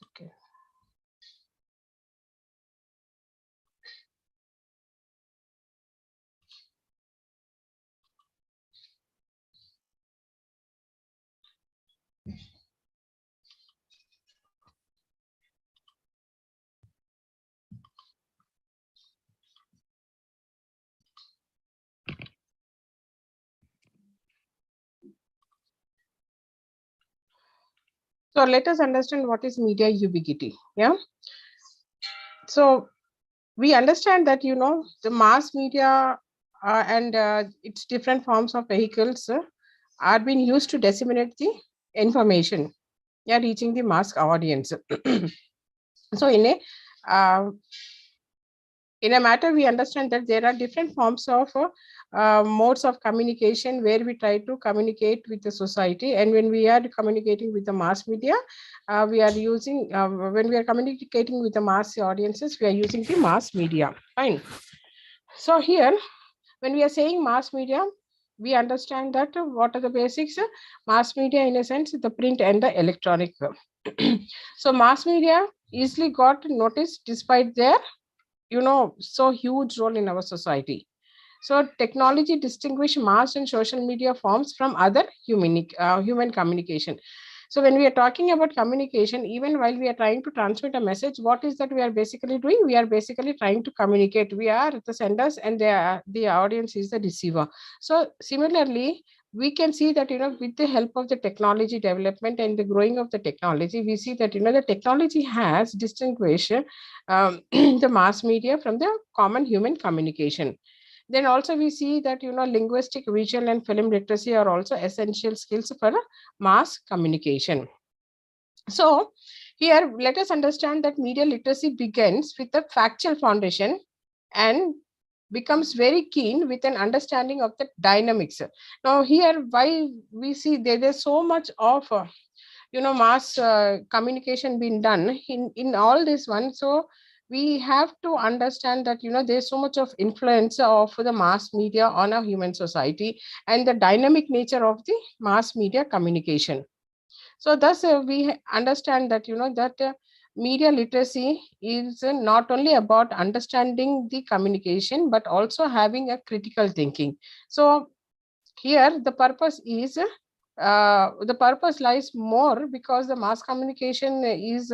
Okay. So let us understand what is media ubiquity. Yeah. So we understand that the mass media and its different forms of vehicles are being used to disseminate the information, yeah, reaching the mass audience. So uh, in a matter, we understand that there are different forms of modes of communication where we try to communicate with the society. And when we are communicating with the mass media, we are using, when we are communicating with the mass audiences, we are using the mass media. Fine. So here, when we are saying mass media, we understand that what are the basics? Mass media, in a sense, the print and the electronic. So mass media easily got noticed despite their so huge role in our society. So technology distinguish mass and social media forms from other human communication. So when we are talking about communication, even while we are trying to transmit a message, what is that we are basically doing? We are basically trying to communicate. We are the senders and the audience is the receiver. So similarly, we can see that with the help of the technology development and the growing of the technology, we see that the technology has distinguished the mass media from the common human communication. Then also we see that linguistic, visual and film literacy are also essential skills for mass communication. So here let us understand that media literacy begins with a factual foundation and becomes very keen with an understanding of the dynamics. Now here, why we see there's so much of mass communication being done in all this one. So we have to understand that there's so much of influence of the mass media on a human society and the dynamic nature of the mass media communication. So thus we understand that that media literacy is not only about understanding the communication but also having a critical thinking. So here the purpose lies more because the mass communication is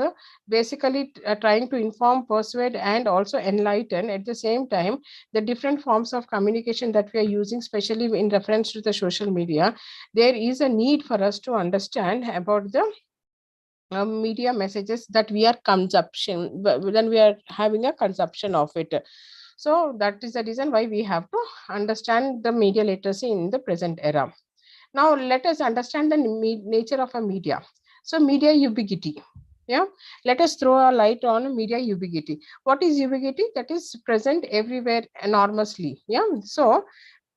basically trying to inform, persuade and also enlighten. At the same time, the different forms of communication that we are using, especially in reference to the social media, there is a need for us to understand about the media messages that we are consumption when we are having a consumption of it. So that is the reason why we have to understand the media literacy in the present era. Now let us understand the nature of a media. So media ubiquity. Yeah, let us throw a light on media ubiquity. What is ubiquity? That is present everywhere enormously. Yeah, so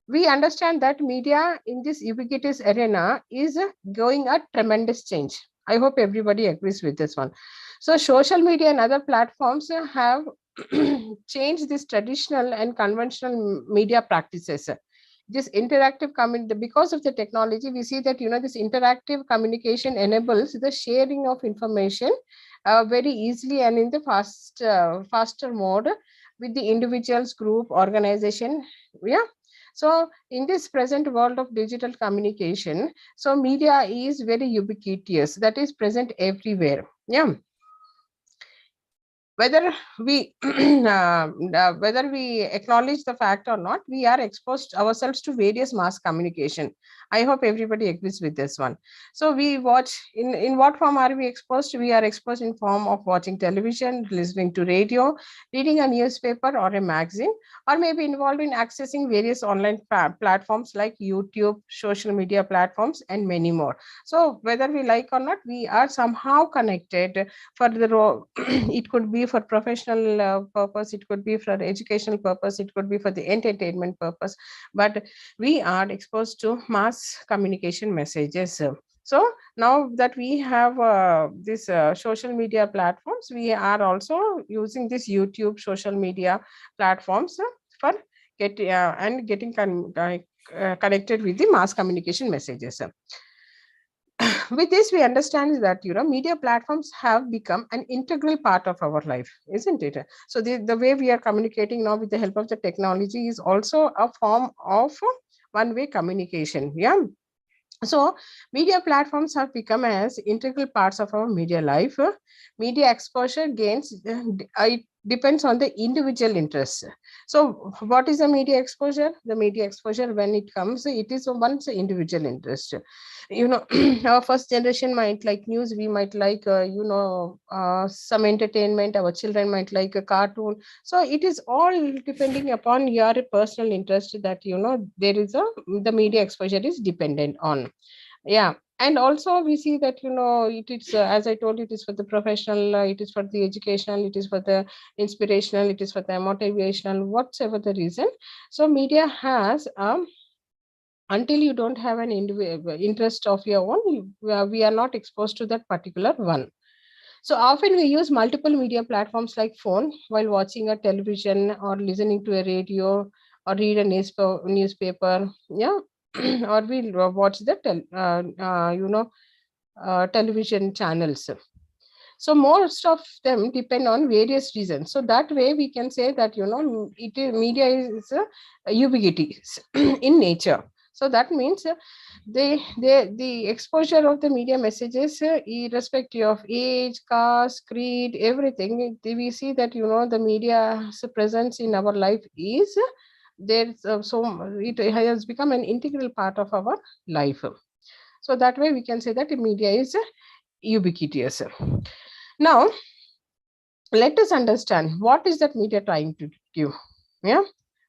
we understand that media in this ubiquitous arena is going a tremendous change. I hope everybody agrees with this one. So social media and other platforms have changed this traditional and conventional media practices. This interactive because of the technology, we see that this interactive communication enables the sharing of information very easily and in the faster mode with the individuals, group, organization. Yeah. So in this present world of digital communication, so media is very ubiquitous, that is present everywhere. Yeah. Whether we whether we acknowledge the fact or not, we are exposed ourselves to various mass communication. I hope everybody agrees with this one. So we watch in what form are we exposed? We are exposed in form of watching television, listening to radio, reading a newspaper or a magazine, or maybe involved in accessing various online platforms like YouTube, social media platforms and many more. So whether we like or not, we are somehow connected for the it could be for professional purpose, it could be for educational purpose, it could be for the entertainment purpose, but we are exposed to mass communication messages. So now that we have this social media platforms, we are also using this YouTube social media platforms for getting connected with the mass communication messages. With this, we understand that media platforms have become an integral part of our life, isn't it? So the way we are communicating now with the help of the technology is also a form of one-way communication. Yeah. So media platforms have become as integral parts of our media life. Media exposure gains it depends on the individual interest. So what is the media exposure? The media exposure, when it comes, it is one's individual interest. Our first generation might like news, we might like some entertainment, our children might like a cartoon. So it is all depending upon your personal interest that there is the media exposure is dependent on. Yeah. And also we see that it is as I told you, it is for the professional, it is for the educational, it is for the inspirational, it is for the motivational, whatever the reason. So media has until you don't have an interest of your own, we are not exposed to that particular one. So often we use multiple media platforms like phone while watching a television or listening to a radio or read a newspaper. Yeah. Or we watch the television channels. So most of them depend on various reasons. So that way we can say that media is ubiquity in nature. So that means the exposure of the media messages, irrespective of age, caste, creed, everything, we see that the media's presence in our life is there's so it has become an integral part of our life. So that way we can say that the media is ubiquitous. Now, let us understand what is that media trying to do. Yeah.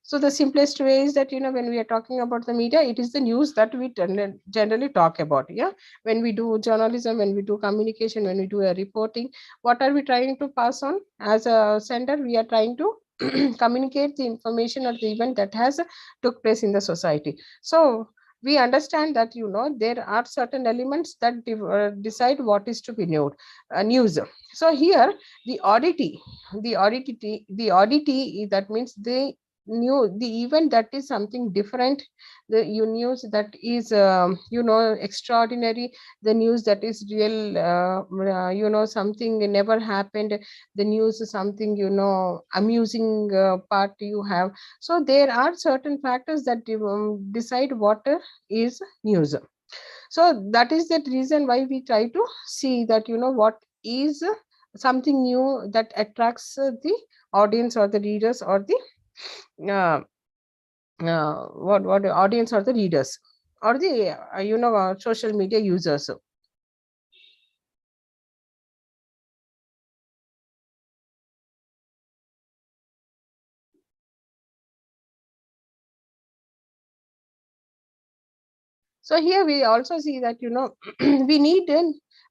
So the simplest way is that when we are talking about the media, it is the news that we generally talk about. Yeah. When we do journalism, when we do communication, when we do a reporting, what are we trying to pass on? As a sender, we are trying to communicate the information or the event that has took place in the society. So we understand that there are certain elements that decide what is to be news. So here the oddity, that means the event that is something different, the news that is extraordinary, the news that is real, something never happened, the news is something amusing part you have. So there are certain factors that decide what is news. So that is the reason why we try to see that what is something new that attracts the audience or the readers or the uh, what audience or the readers or the social media users. So here we also see that we need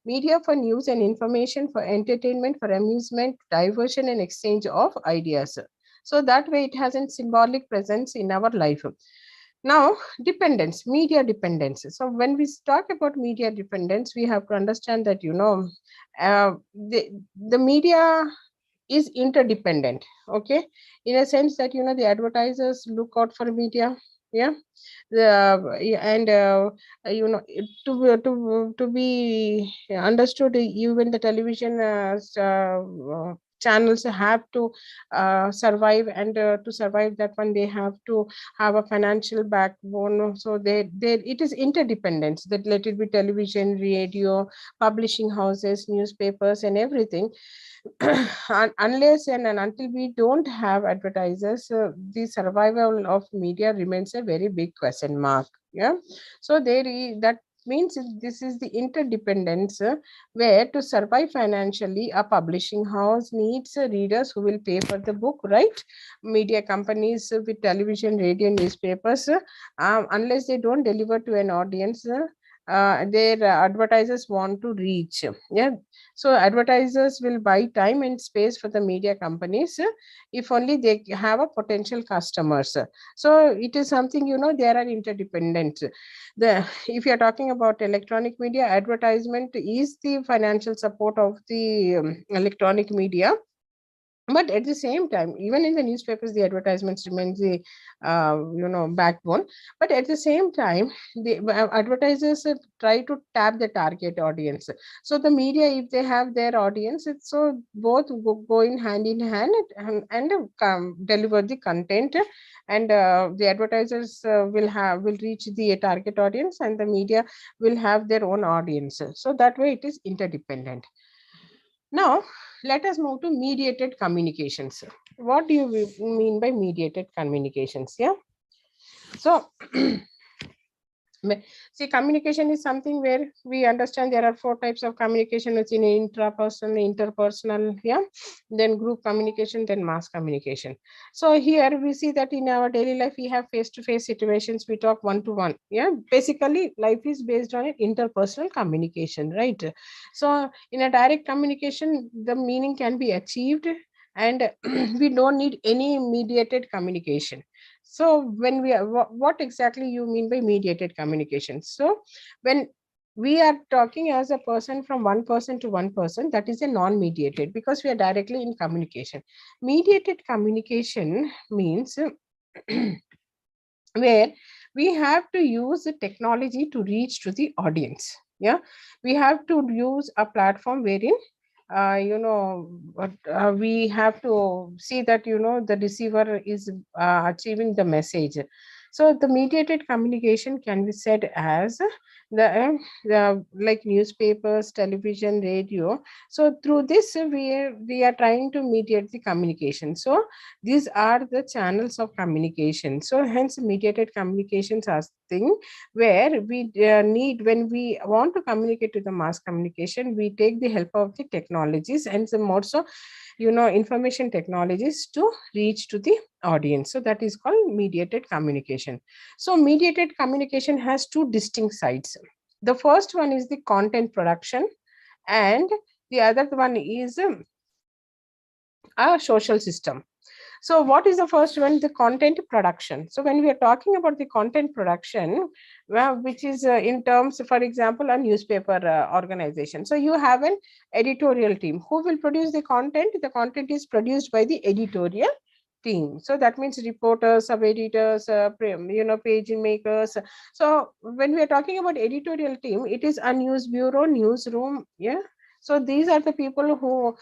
media for news and information, for entertainment, for amusement, diversion, and exchange of ideas. So that way it has a symbolic presence in our life. Now, dependence, media dependence. So when we talk about media dependence, we have to understand that the media is interdependent. Okay, in a sense that the advertisers look out for media. Yeah. And to be understood, even the television channels have to survive, and to survive that one they have to have a financial backbone. So they it is interdependence, that let it be television, radio, publishing houses, newspapers, and everything. Unless and until we don't have advertisers, the survival of media remains a very big question mark. Yeah. So that means this is the interdependence, where to survive financially, a publishing house needs readers who will pay for the book, right? Media companies with television, radio, newspapers, unless they don't deliver to an audience, their advertisers want to reach. Yeah. So advertisers will buy time and space for the media companies, if only they have a potential customers. So it is something, there are interdependent. If you are talking about electronic media, advertisement is the financial support of the electronic media. But at the same time, even in the newspapers, the advertisements remains the backbone. But at the same time, the advertisers try to tap the target audience. So the media, if they have their audience, it's so both go in hand and deliver the content, and the advertisers will reach the target audience, and the media will have their own audience. So that way it is interdependent. Now, let us move to mediated communications. What do you mean by mediated communications? Yeah. So, see, communication is something where we understand there are four types of communication, which in intrapersonal, interpersonal, yeah, then group communication, then mass communication. So here we see that in our daily life we have face-to-face situations, we talk one-to-one. Yeah, basically life is based on an interpersonal communication, right? So in a direct communication, the meaning can be achieved, and we don't need any mediated communication. So when we are, what exactly you mean by mediated communication? So when we are talking as a person from one person to one person, that is a non-mediated, because we are directly in communication. Mediated communication means where we have to use the technology to reach to the audience. Yeah, we have to use a platform wherein we have to see that the receiver is achieving the message. So the mediated communication can be said as the like newspapers, television, radio. So through this we are trying to mediate the communication. So these are the channels of communication. So hence mediated communications are thing where we need, when we want to communicate to the mass communication, we take the help of the technologies and some also information technologies to reach to the audience. So that is called mediated communication. So mediated communication has two distinct sides. The first one is the content production, and the other one is a social system. So what is the first one? The content production. So when we are talking about the content production, well, which is in terms, for example, a newspaper organization. So you have an editorial team who will produce the content. The content is produced by the editorial team. So that means reporters, sub editors, page makers. So when we are talking about editorial team, it is a news bureau, newsroom. Yeah. So these are the people who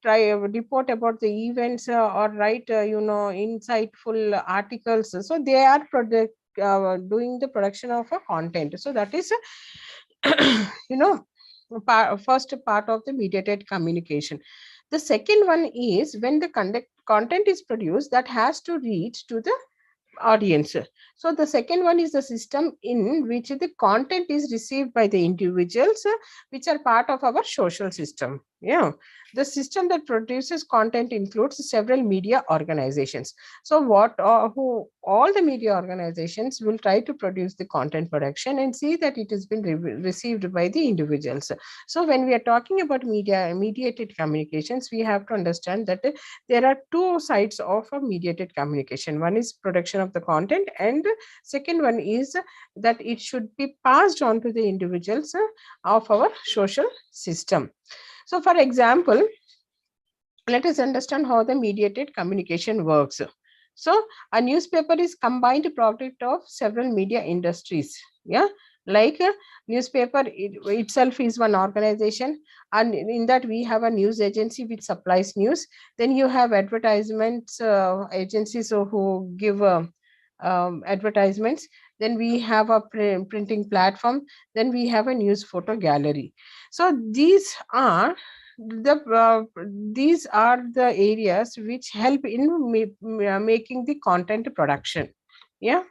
try report about the events or write insightful articles. So they are doing the production of a content. So that is you know first part of the mediated communication. The second one is when the content is produced that has to reach to the audience. So the second one is the system in which the content is received by the individuals, which are part of our social system. Yeah, the system that produces content includes several media organizations. So what who all the media organizations will try to produce the content production and see that it has been received by the individuals. So when we are talking about media mediated communications, we have to understand that there are two sides of a mediated communication. One is production of the content, and second one is that it should be passed on to the individuals of our social system. So for example, let us understand how the mediated communication works. So a newspaper is combined product of several media industries. Yeah, like a newspaper itself is one organization, and in that we have a news agency which supplies news. Then you have advertisements agencies who give advertisements. Then we have a printing platform. Then we have a news photo gallery. So these are the areas which help in making the content production. Yeah.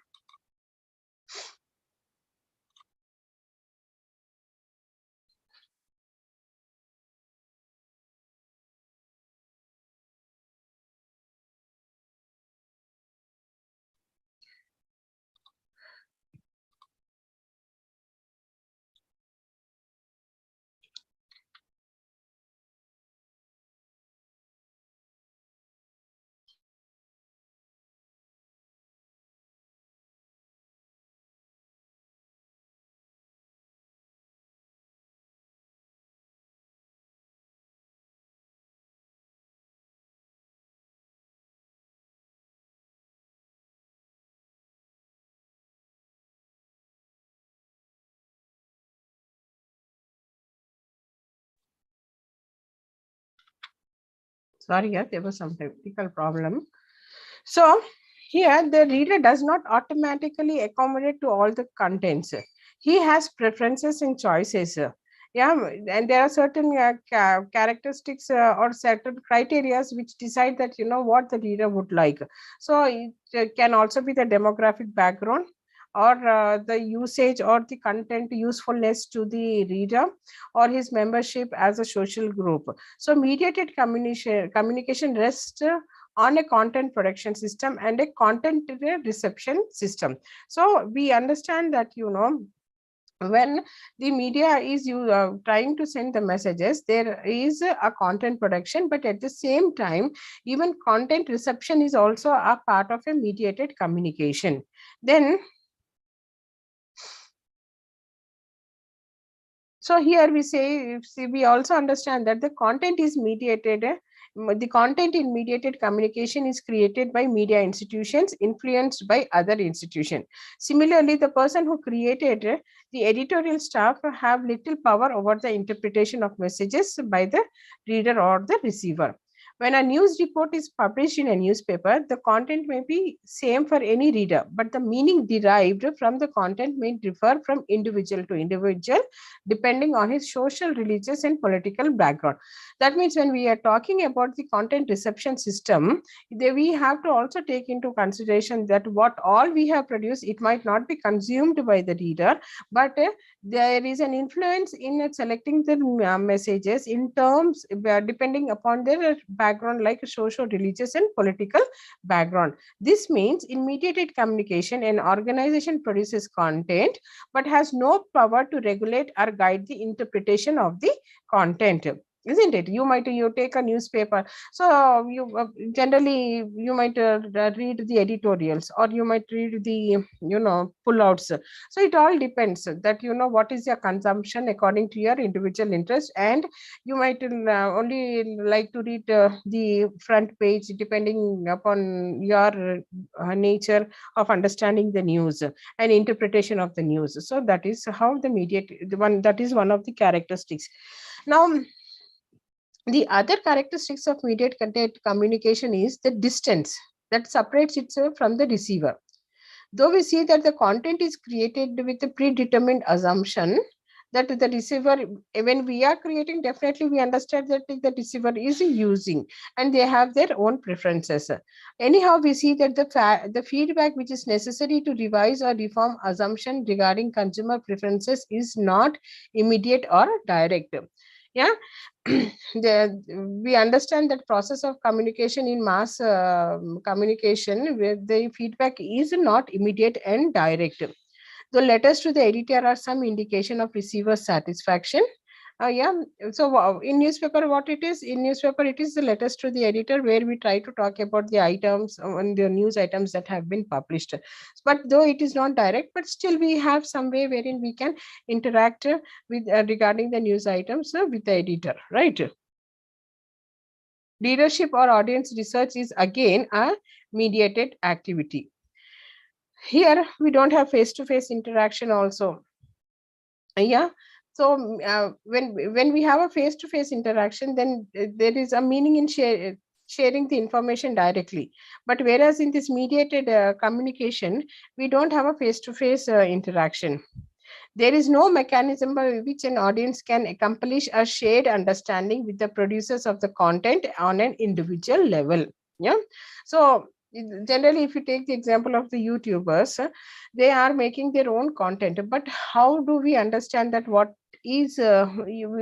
Sorry, yeah, there was some technical problem. So here the reader does not automatically accommodate to all the contents. He has preferences and choices. Yeah, and there are certain characteristics or certain criteria which decide that what the reader would like. So it can also be the demographic background, or the usage or the content usefulness to the reader, or his membership as a social group. So mediated communication rests on a content production system and a content reception system. So we understand that when the media is trying to send the messages, there is a content production, but at the same time, even content reception is also a part of a mediated communication. Then so here we say, see, we also understand that the content is mediated. The content in mediated communication is created by media institutions influenced by other institutions. Similarly, the person who created the editorial staff have little power over the interpretation of messages by the reader or the receiver. When a news report is published in a newspaper, the content may be same for any reader, but the meaning derived from the content may differ from individual to individual depending on his social, religious, and political background. That means when we are talking about the content reception system, we have to also take into consideration that what all we have produced, it might not be consumed by the reader, but there is an influence in selecting the messages in terms depending upon their background, like social, religious, and political background. This means in mediated communication, an organization produces content but has no power to regulate or guide the interpretation of the content, isn't it? You take a newspaper, so you generally you might read the editorials, or you might read the pullouts. So it all depends that what is your consumption according to your individual interest, and you might only like to read the front page depending upon your nature of understanding the news and interpretation of the news. So that is how that is one of the characteristics. Now the other characteristics of mediated content communication is the distance that separates itself from the receiver. Though we see that the content is created with a predetermined assumption that the receiver, when we are creating, definitely we understand that the receiver is using and they have their own preferences. Anyhow, we see that the feedback which is necessary to revise or reform assumption regarding consumer preferences is not immediate or direct. Yeah. We understand that process of communication in mass communication where the feedback is not immediate and direct. The letters to the editor are some indication of receiver satisfaction. Yeah. So in newspaper, what it is? In newspaper, it is the letters to the editor where we try to talk about the items and the news items that have been published. But though it is not direct, but still we have some way wherein we can interact with regarding the news items with the editor, right? Leadership or audience research is again a mediated activity. Here we don't have face-to-face interaction also. Yeah. So when we have a face-to-face interaction, then there is a meaning in sharing the information directly. But whereas in this mediated communication, we don't have a face-to-face interaction. There is no mechanism by which an audience can accomplish a shared understanding with the producers of the content on an individual level. Yeah. So generally, if you take the example of the YouTubers, they are making their own content, but how do we understand that what is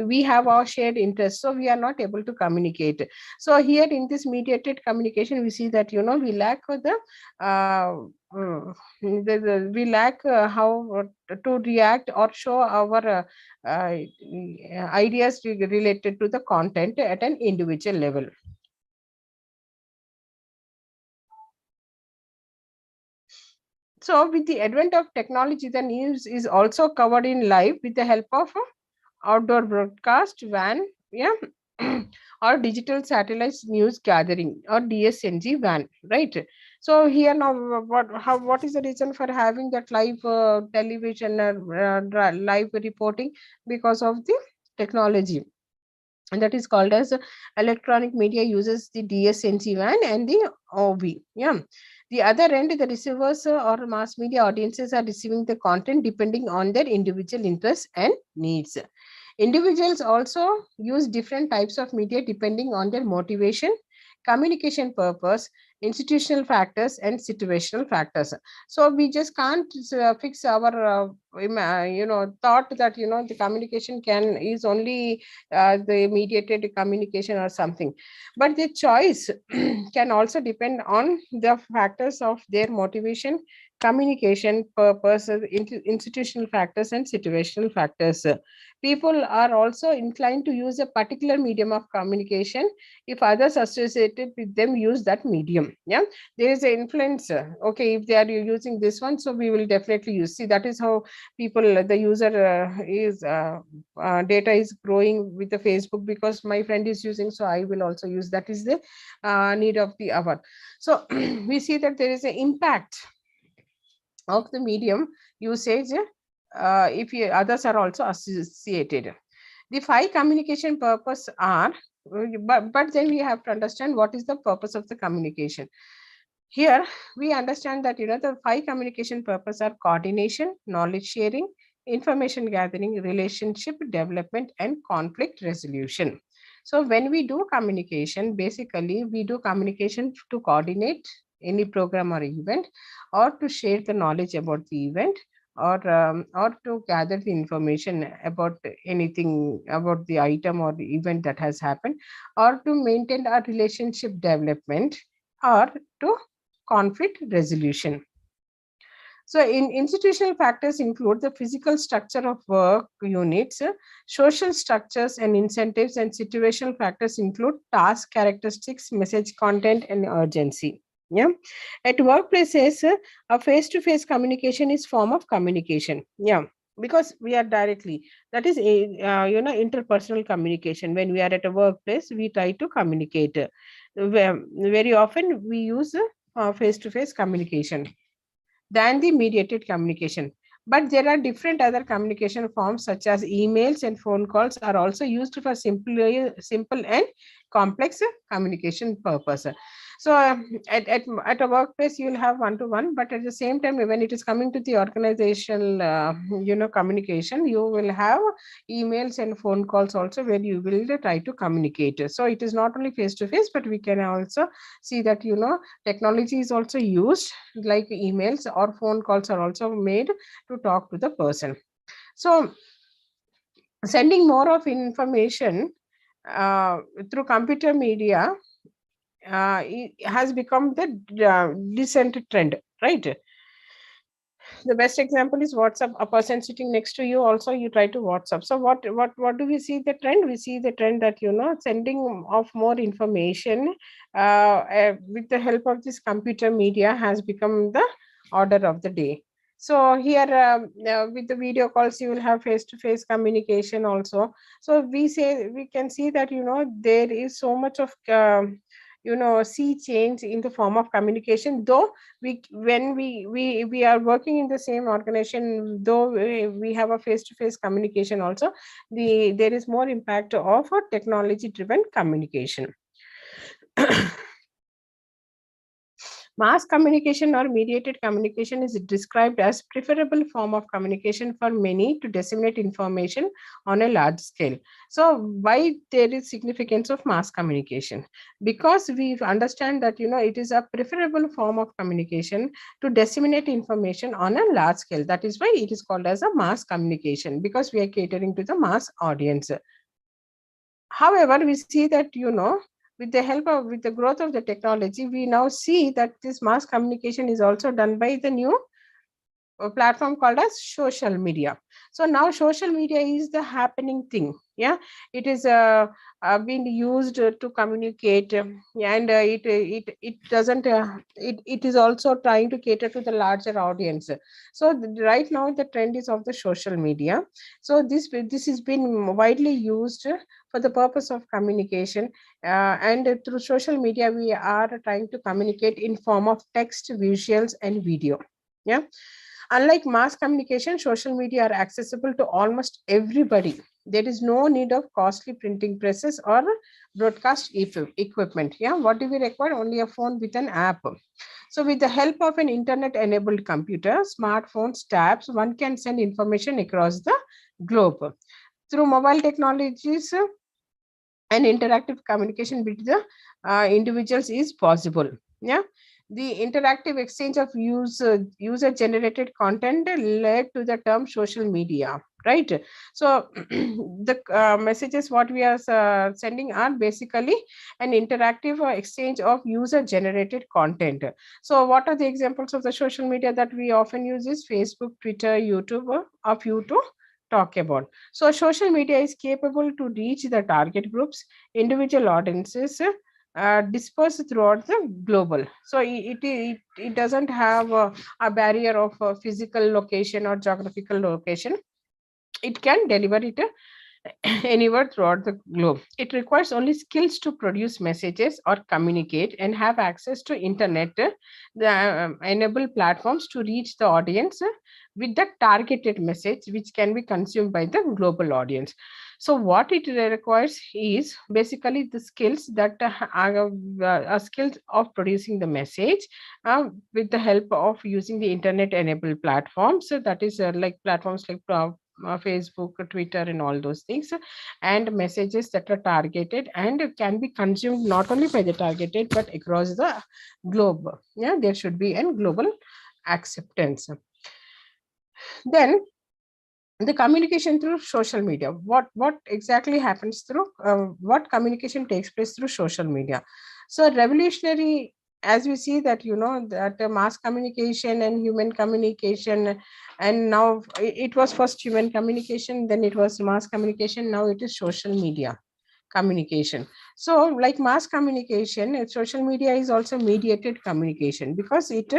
we have our shared interest, so we are not able to communicate. So here in this mediated communication, we see that we lack we lack how to react or show our ideas related to the content at an individual level. So with the advent of technology, the news is also covered in live with the help of outdoor broadcast van, yeah, or digital satellite news gathering, or DSNG van, right? So here now, what is the reason for having that live television live reporting? Because of the technology. and that is called as electronic media uses the DSNC1 and the OV. Yeah. The other end, the receivers or mass media audiences are receiving the content depending on their individual interests and needs. Individuals also use different types of media depending on their motivation, communication purpose, institutional factors, and situational factors. So we just can't fix our thought that the communication can is only the mediated communication or something, but the choice can also depend on the factors of their motivation, communication purpose, institutional factors, and situational factors. People are also inclined to use a particular medium of communication if others associated with them use that medium. Yeah, there is an influence. Okay, if they are using this one, so we will definitely use. See, that is how people, the user is data is growing with the Facebook, because my friend is using, so I will also use. That is the need of the hour. So we see that there is an impact of the medium usage if others are also associated. The 5 communication purpose are, but then we have to understand what is the purpose of the communication. Here we understand that the 5 communication purpose are coordination, knowledge sharing, information gathering, relationship development, and conflict resolution. So when we do communication, basically we do communication to coordinate any program or event, or to share the knowledge about the event, or to gather the information about anything about the item or the event that has happened, or to maintain a relationship development, or to conflict resolution. So, in institutional factors include the physical structure of work units, social structures and incentives, and situational factors include task characteristics, message content, and urgency. Yeah, at workplaces, a face-to-face communication is form of communication. Yeah, because we are directly, that is a interpersonal communication. When we are at a workplace, we try to communicate. Very often we use face-to-face communication than the mediated communication. But there are different other communication forms, such as emails and phone calls are also used for simple and complex communication purpose. So at a workplace, you will have one-to-one, but at the same time, when it is coming to the organizational, communication, you will have emails and phone calls also, where you will try to communicate. So it is not only face-to-face, but we can also see that technology is also used, like emails or phone calls are also made to talk to the person. So sending more of information through computer media has become the decent trend, right? The best example is WhatsApp. A person sitting next to you, also you try to WhatsApp. So what do we see the trend? We see the trend that sending of more information with the help of this computer media has become the order of the day. So here with the video calls, you will have face-to-face communication also. So we can see that there is so much of sea change in the form of communication, though we are working in the same organization, though we have a face-to-face communication also, there is more impact of a technology driven communication. Mass communication or mediated communication is described as preferable form of communication for many to disseminate information on a large scale. So why there is significance of mass communication? Because we understand that it is a preferable form of communication to disseminate information on a large scale. That is why it is called as a mass communication, because we are catering to the mass audience. However, we see that with the growth of the technology, we now see that this mass communication is also done by the new platform called as social media. So now social media is the happening thing. Yeah, it is being used to communicate, and it doesn't it is also trying to cater to the larger audience. So right now the trend is of the social media. So this has been widely used for the purpose of communication, and through social media we are trying to communicate in form of text, visuals, and video. Yeah. Unlike mass communication, social media are accessible to almost everybody. There is no need of costly printing presses or broadcast equipment. Yeah, what do we require? Only a phone with an app. So with the help of an internet-enabled computer, smartphones, tabs, one can send information across the globe. Through mobile technologies, and interactive communication between the individuals is possible. Yeah, the interactive exchange of user generated content led to the term social media, right? So the messages what we are sending are basically an interactive exchange of user generated content. So what are the examples of the social media that we often use is Facebook, Twitter, YouTube, a few to talk about. So social media is capable to reach the target groups, individual audiences dispersed throughout the global. So it doesn't have a barrier of physical location or geographical location. It can deliver it anywhere throughout the globe. It requires only skills to produce messages or communicate and have access to internet, the enable platforms to reach the audience with the targeted message which can be consumed by the global audience. So what it requires is basically the skills that are skills of producing the message with the help of using the internet enabled platforms. So that is like platforms like Facebook, Twitter, and all those things, and messages that are targeted and can be consumed not only by the targeted but across the globe. Yeah, there should be a global acceptance. Then the communication through social media. What exactly happens through what communication takes place through social media? So revolutionary, as we see that that mass communication and human communication, and now it was first human communication, then it was mass communication, now it is social media communication. So like mass communication, social media is also mediated communication because it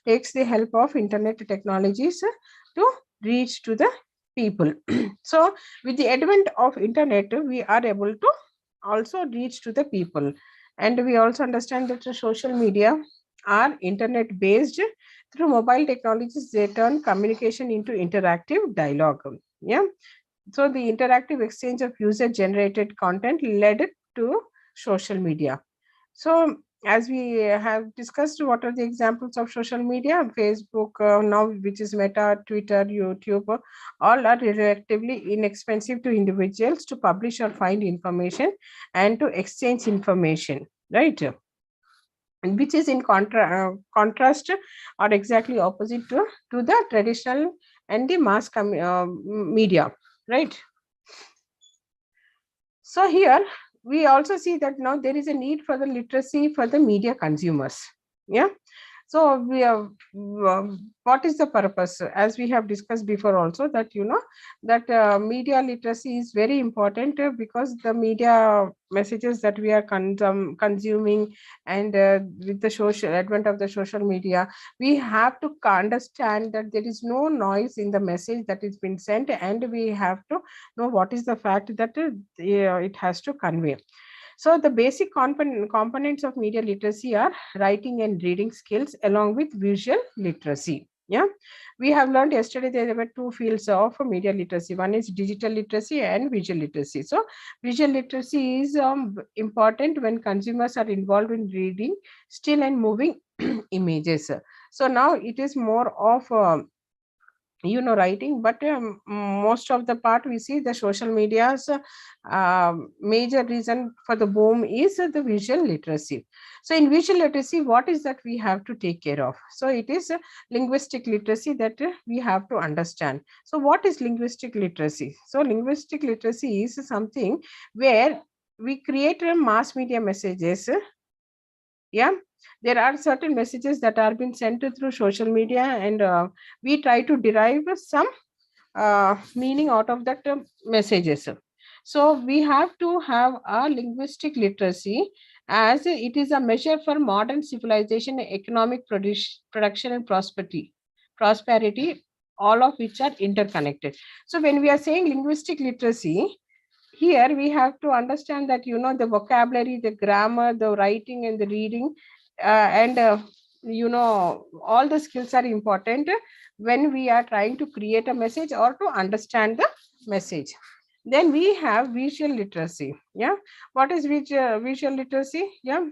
takes the help of internet technologies to reach to the people. So with the advent of internet, we are able to also reach to the people, and we also understand that the social media are internet based. Through mobile technologies, they turn communication into interactive dialogue. Yeah, so the interactive exchange of user generated content led to social media. So as we have discussed, what are the examples of social media? Facebook, now which is Meta, Twitter, YouTube, all are relatively inexpensive to individuals to publish or find information and to exchange information, right? And which is in contrast or exactly opposite to the traditional and the media, right? So here we also see that now there is a need for the literacy for the media consumers. Yeah. So we have what is the purpose? As we have discussed before, also that that media literacy is very important because the media messages that we are consuming, and with the social advent of the social media, we have to understand that there is no noise in the message that is been sent, and we have to know what is the fact that it has to convey. So the basic components of media literacy are writing and reading skills along with visual literacy. Yeah, we have learned yesterday there were two fields of media literacy. One is digital literacy and visual literacy. So visual literacy is important when consumers are involved in reading still and moving images. So now it is more of writing, but most of the part we see the social media's major reason for the boom is the visual literacy. So in visual literacy, what is that we have to take care of? So it is linguistic literacy that we have to understand. So what is linguistic literacy? So linguistic literacy is something where we create mass media messages. Yeah, there are certain messages that are being sent through social media, and we try to derive some meaning out of that messages. So we have to have a linguistic literacy, as it is a measure for modern civilization, economic production, and prosperity, all of which are interconnected. So when we are saying linguistic literacy, here we have to understand that the vocabulary, the grammar, the writing, and the reading, and all the skills are important when we are trying to create a message or to understand the message. Then we have visual literacy. Yeah, what is visual literacy? Yeah,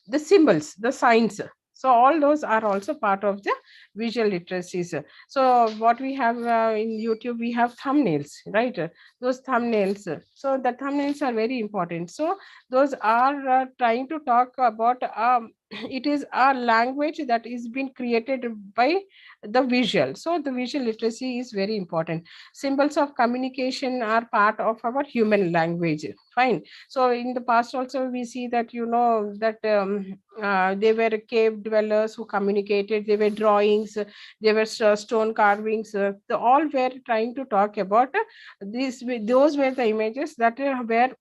the symbols, the signs. So all those are also part of the visual literacies. So what we have in YouTube, we have thumbnails, right? Those thumbnails. So the thumbnails are very important. So those are trying to talk about it is a language that is being created by the visual. So the visual literacy is very important. Symbols of communication are part of our human language. Fine. So in the past also we see that that they were cave dwellers who communicated. They were drawings, they were stone carvings. All were trying to talk about these. Those were the images that were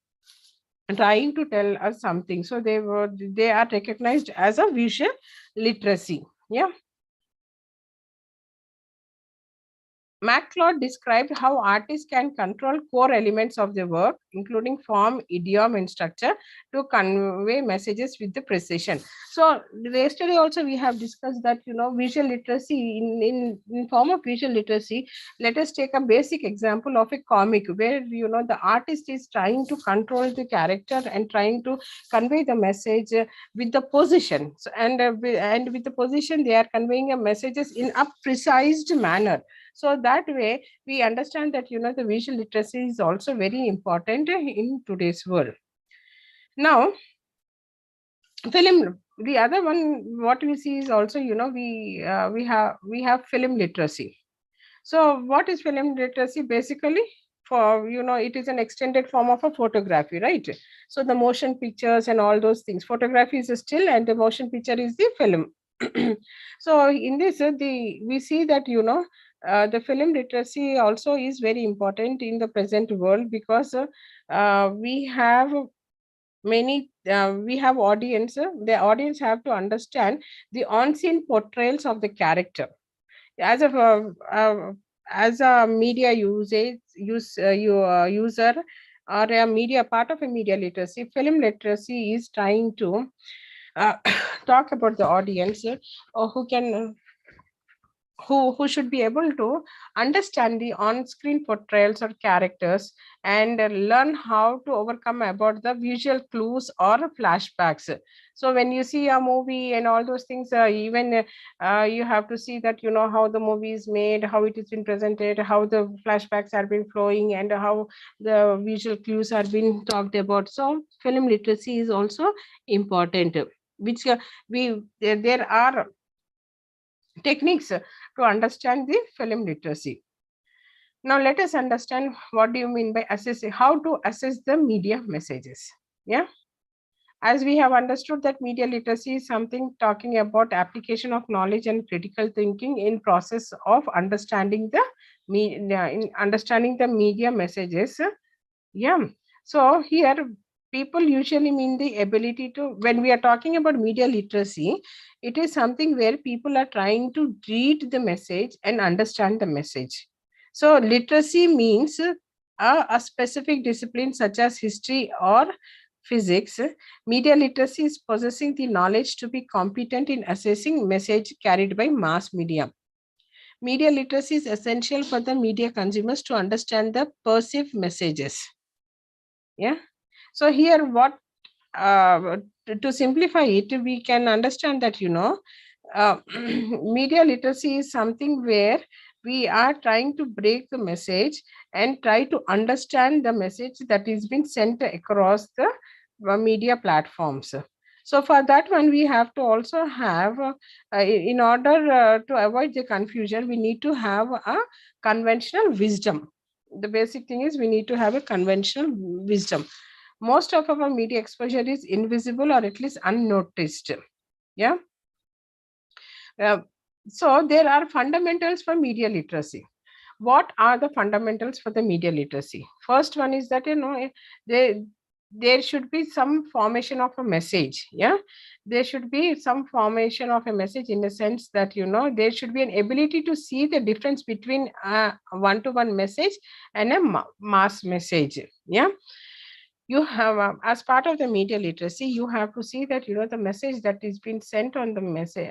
trying to tell us something. So they are recognized as a visual literacy. Yeah. MacLeod described how artists can control core elements of their work, including form, idiom, and structure, to convey messages with the precision. So yesterday also we have discussed that visual literacy in form of visual literacy. Let us take a basic example of a comic where the artist is trying to control the character and trying to convey the message with the position. So, and with the position they are conveying a messages in a precise manner. So that way we understand that the visual literacy is also very important in today's world. Now film, the other one what we see is also we have film literacy. So what is film literacy? Basically, for it is an extended form of a photography, right? So the motion pictures and all those things, photography is a still and the motion picture is the film. So in this we see that the film literacy also is very important in the present world, because we have we have audience. The audience have to understand the on-scene portrayals of the character. As a as a media user or a media part of a media literacy, film literacy is trying to uh, talk about the audience who can who should be able to understand the on-screen portrayals or characters and learn how to overcome about the visual clues or flashbacks. So when you see a movie and all those things, even you have to see that how the movie is made, how it has been presented, how the flashbacks are been flowing, and how the visual clues are being talked about. So film literacy is also important, which there are techniques to understand the film literacy. Now let us understand what do you mean by assessing, how to assess the media messages. Yeah. As we have understood that media literacy is something talking about application of knowledge and critical thinking in process of understanding the media messages. Yeah. So here people usually mean the ability to, when we are talking about media literacy, it is something where people are trying to read the message and understand the message. So literacy means a specific discipline such as history or physics. Media literacy is possessing the knowledge to be competent in assessing message carried by mass media. Media literacy is essential for the media consumers to understand the perceived messages. Yeah. So here what to simplify it, we can understand that media literacy is something where we are trying to break the message and try to understand the message that is being sent across the media platforms. So for that one, we have to also have, in order to avoid the confusion, we need to have a conventional wisdom. The basic thing is we need to have a conventional wisdom. Most of our media exposure is invisible or at least unnoticed. Yeah. So there are fundamentals for media literacy. What are the fundamentals for the media literacy? First one is that there should be some formation of a message. Yeah, there should be some formation of a message in the sense that there should be an ability to see the difference between a one-to-one message and a mass message. Yeah. you have, as part of the media literacy, you have to see that the message that is being sent on the message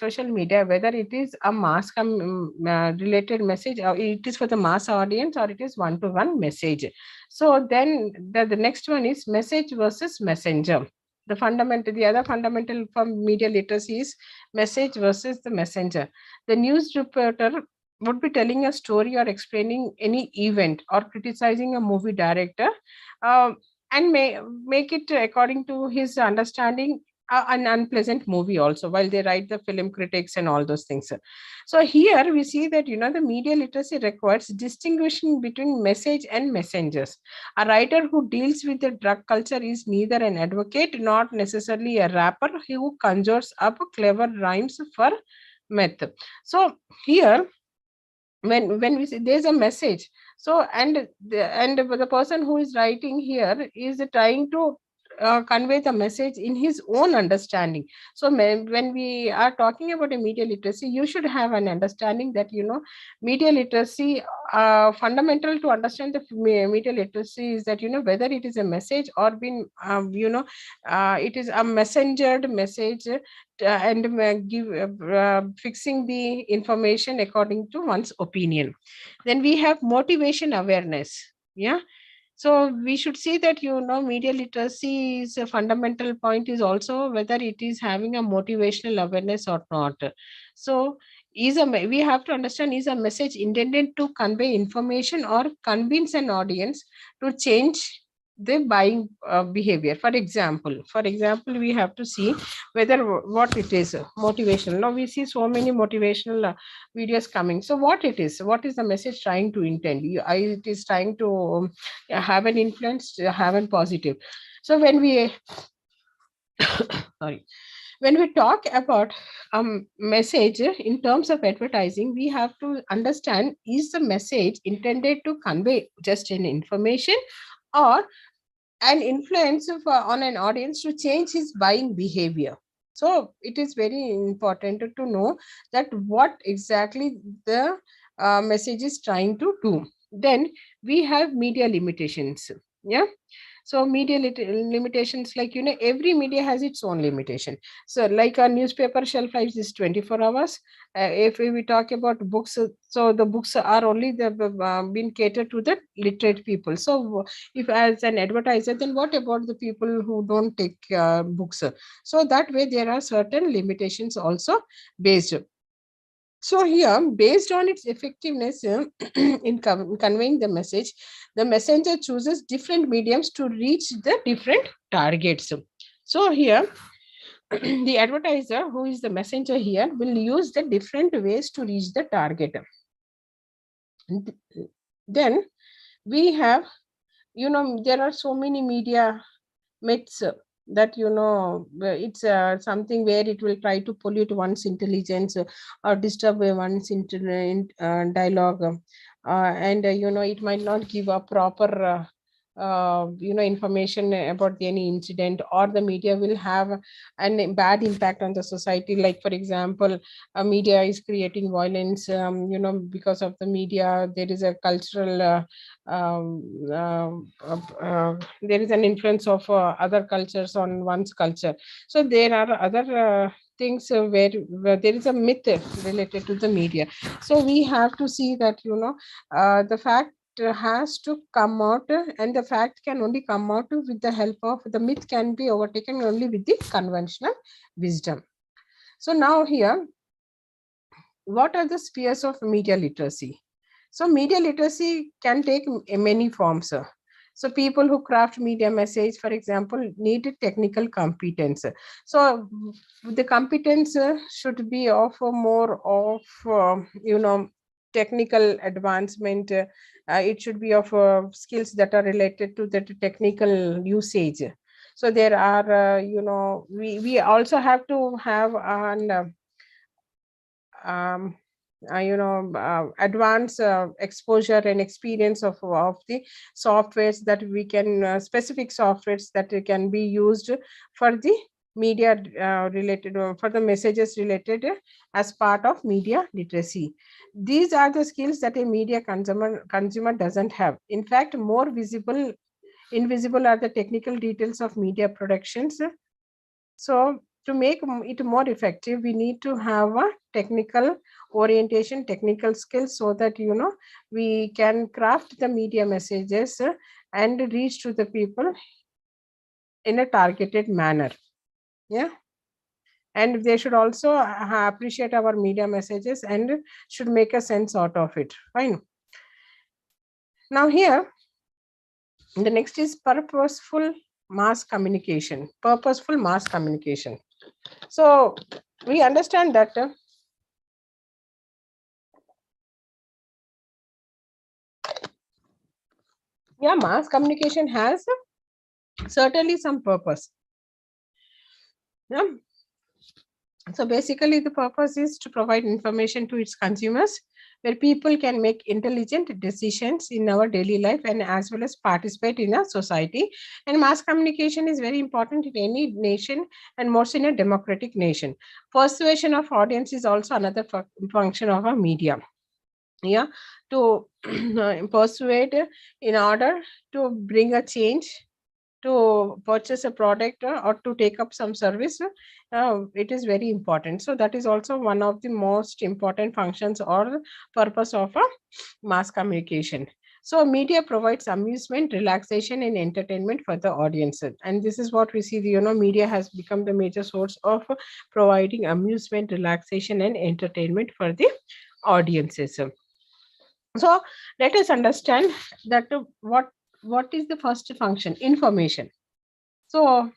social media, whether it is a mass related message, or it is for the mass audience, or it is one-to-one message. So then the next one is message versus messenger. The other fundamental for media literacy is message versus the messenger. The news reporter would be telling a story or explaining any event or criticizing a movie director, uh, and make it according to his understanding, an unpleasant movie also, while they write the film critics and all those things. So here we see that the media literacy requires distinguishing between message and messengers. A writer who deals with the drug culture is neither an advocate nor necessarily a rapper who conjures up clever rhymes for myth. So here, when we say there's a message, so the person who is writing here is trying to convey the message in his own understanding. So when we are talking about a media literacy, you should have an understanding that media literacy, fundamental to understand the media literacy is that whether it is a message or been it is a messengered message, and fixing the information according to one's opinion. Then we have motivation awareness. Yeah. So we should see that media literacy is a fundamental point is also whether it is having a motivational awareness or not. So we have to understand, is a message intended to convey information or convince an audience to change the buying behavior? For example, we have to see whether what it is motivational. Now we see so many motivational videos coming. So what is the message trying to intend? It is trying to have an influence, have a positive. So when we sorry, when we talk about message in terms of advertising, we have to understand, is the message intended to convey just an information or an influence on an audience to change his buying behavior? So it is very important to know that what exactly the message is trying to do. Then we have media limitations. Yeah. So media limitations, like every media has its own limitation. So like a newspaper shelf life is 24 hours. If we talk about books, so the books are only been catered to the literate people. So if as an advertiser, then what about the people who don't take books? So that way there are certain limitations also based. So here, based on its effectiveness in conveying the message, the messenger chooses different mediums to reach the different targets. So here, the advertiser, who is the messenger here, will use the different ways to reach the target. Then we have, there are so many media myths that it's something where it will try to pollute one's intelligence, or disturb one's dialogue, and it might not give a proper information about any incident, or the media will have a bad impact on the society. Like for example, a media is creating violence, because of the media there is a cultural there is an influence of other cultures on one's culture. So there are other things where there is a myth related to the media. So we have to see that the fact has to come out, and the fact can only come out with the help of the myth, can be overtaken only with the conventional wisdom. So now here, what are the spheres of media literacy? So media literacy can take many forms. So people who craft media message, for example, need technical competence. So the competence should be of more of technical advancement. It should be of skills that are related to the technical usage. So there are we also have to have an advanced exposure and experience of the softwares that we can specific softwares that can be used for the media related, for the messages related as part of media literacy. These are the skills that a media consumer doesn't have. In fact, more visible Invisible are the technical details of media productions. So to make it more effective, we need to have a technical orientation, technical skills, so that we can craft the media messages and reach to the people in a targeted manner. Yeah. And they should also appreciate our media messages and should make a sense out of it. Fine. Now here, the next is purposeful mass communication. Purposeful mass communication. So we understand that mass communication has certainly some purpose. Yeah. So basically, the purpose is to provide information to its consumers where people can make intelligent decisions in our daily life and as well as participate in a society. And mass communication is very important in any nation and most in a democratic nation. Persuasion of audience is also another function of a media. Yeah, to persuade in order to bring a change, to purchase a product or to take up some service, it is very important. So that is also one of the most important functions or purpose of a mass communication. So media provides amusement, relaxation, and entertainment for the audience. And this is what we see, media has become the major source of providing amusement, relaxation, and entertainment for the audiences. So let us understand that what is the first function? Information. So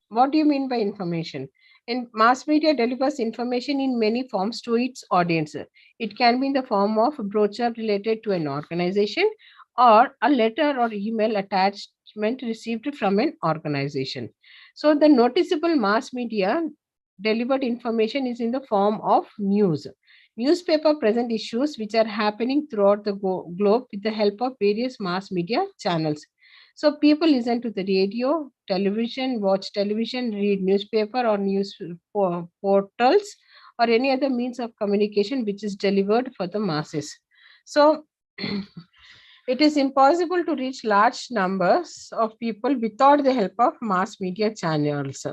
what do you mean by information? And mass media delivers information in many forms to its audience. It can be in the form of a brochure related to an organization or a letter or email attachment received from an organization. So the noticeable mass media delivered information is in the form of news. Newspaper present issues which are happening throughout the globe with the help of various mass media channels. So people listen to the radio, television, watch television, read newspaper or news portals or any other means of communication which is delivered for the masses. So it is impossible to reach large numbers of people without the help of mass media channels.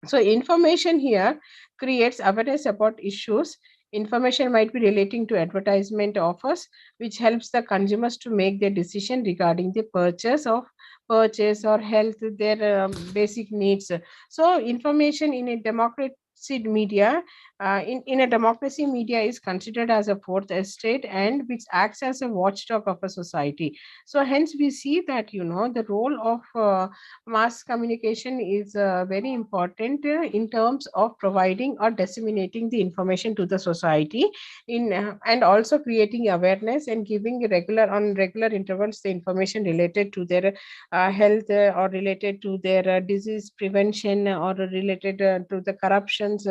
So information here creates awareness about issues. Information might be relating to advertisement offers, which helps the consumers to make their decision regarding the purchase or health, their basic needs. So information in a democratic media, in a democracy, media is considered as a fourth estate and which acts as a watchdog of a society. So hence we see that the role of mass communication is very important in terms of providing or disseminating the information to the society in and also creating awareness and giving regular intervals the information related to their health or related to their disease prevention or related to the corruptions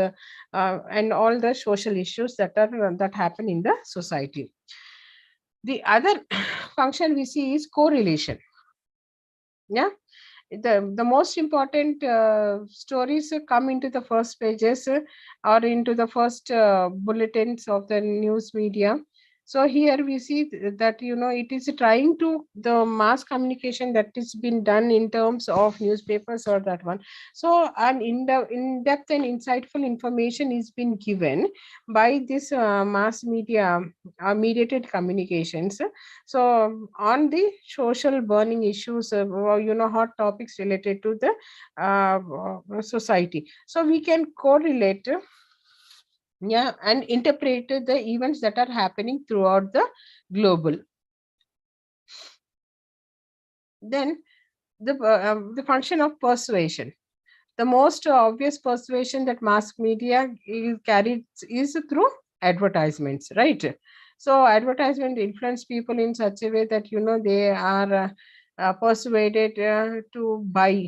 and all the social issues that happen in the society. The other function we see is correlation. Yeah, the most important stories come into the first pages or into the first bulletins of the news media. So here we see that it is trying to the mass communication that is been done in terms of newspapers or that one. So an in-depth and insightful information is been given by this mass media mediated communications. So on the social burning issues, hot topics related to the society. So we can correlate and interpret the events that are happening throughout the global. Then the function of persuasion. The most obvious persuasion that mass media carries is through advertisements, right? So advertisement influence people in such a way that they are persuaded to buy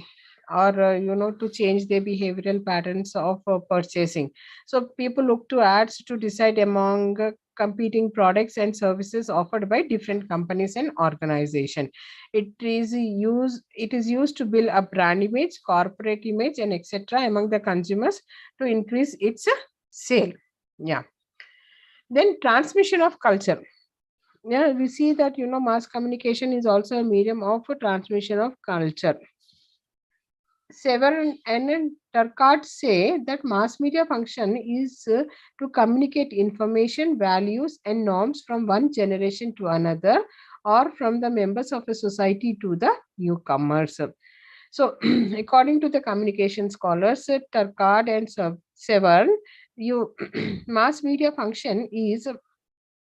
or to change their behavioral patterns of purchasing. So people look to ads to decide among competing products and services offered by different companies and organizations. It is used to build a brand image, corporate image, and etc. among the consumers to increase its sale. Yeah. Then transmission of culture. Yeah, we see that mass communication is also a medium of transmission of culture. Several and Turcot say that mass media function is to communicate information, values, and norms from one generation to another, or from the members of a society to the newcomers. So, according to the communication scholars, Turcot and Severn, you mass media function is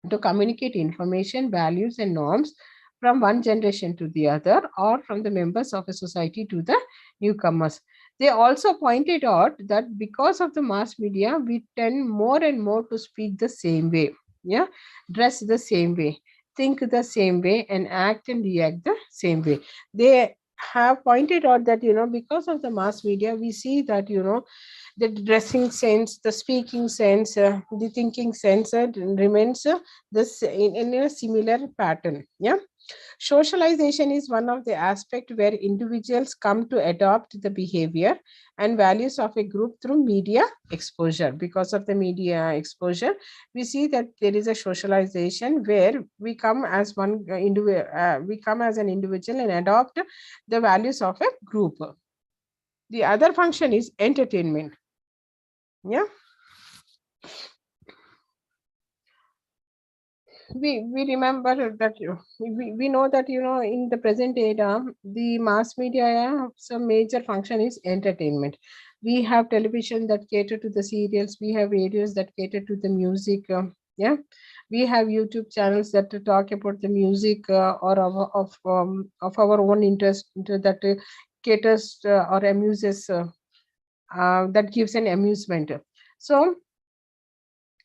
to communicate information, values, and norms from one generation to the other, or from the members of a society to the newcomers. They also pointed out that because of the mass media, we tend more and more to speak the same way, yeah, dress the same way, think the same way, and act and react the same way. They have pointed out that because of the mass media, we see that the dressing sense, the speaking sense, the thinking sense remains this in a similar pattern. Yeah, socialization is one of the aspects where individuals come to adopt the behavior and values of a group through media exposure. Because of the media exposure, we see that there is a socialization where we come as one individual, we come as an individual and adopt the values of a group. The other function is entertainment. Yeah, we remember that we know that in the present era the mass media some major function is entertainment. We have television that cater to the serials, we have radios that cater to the music, yeah, we have YouTube channels that talk about the music, or of our own interest, that caters or amuses, that gives an amusement. So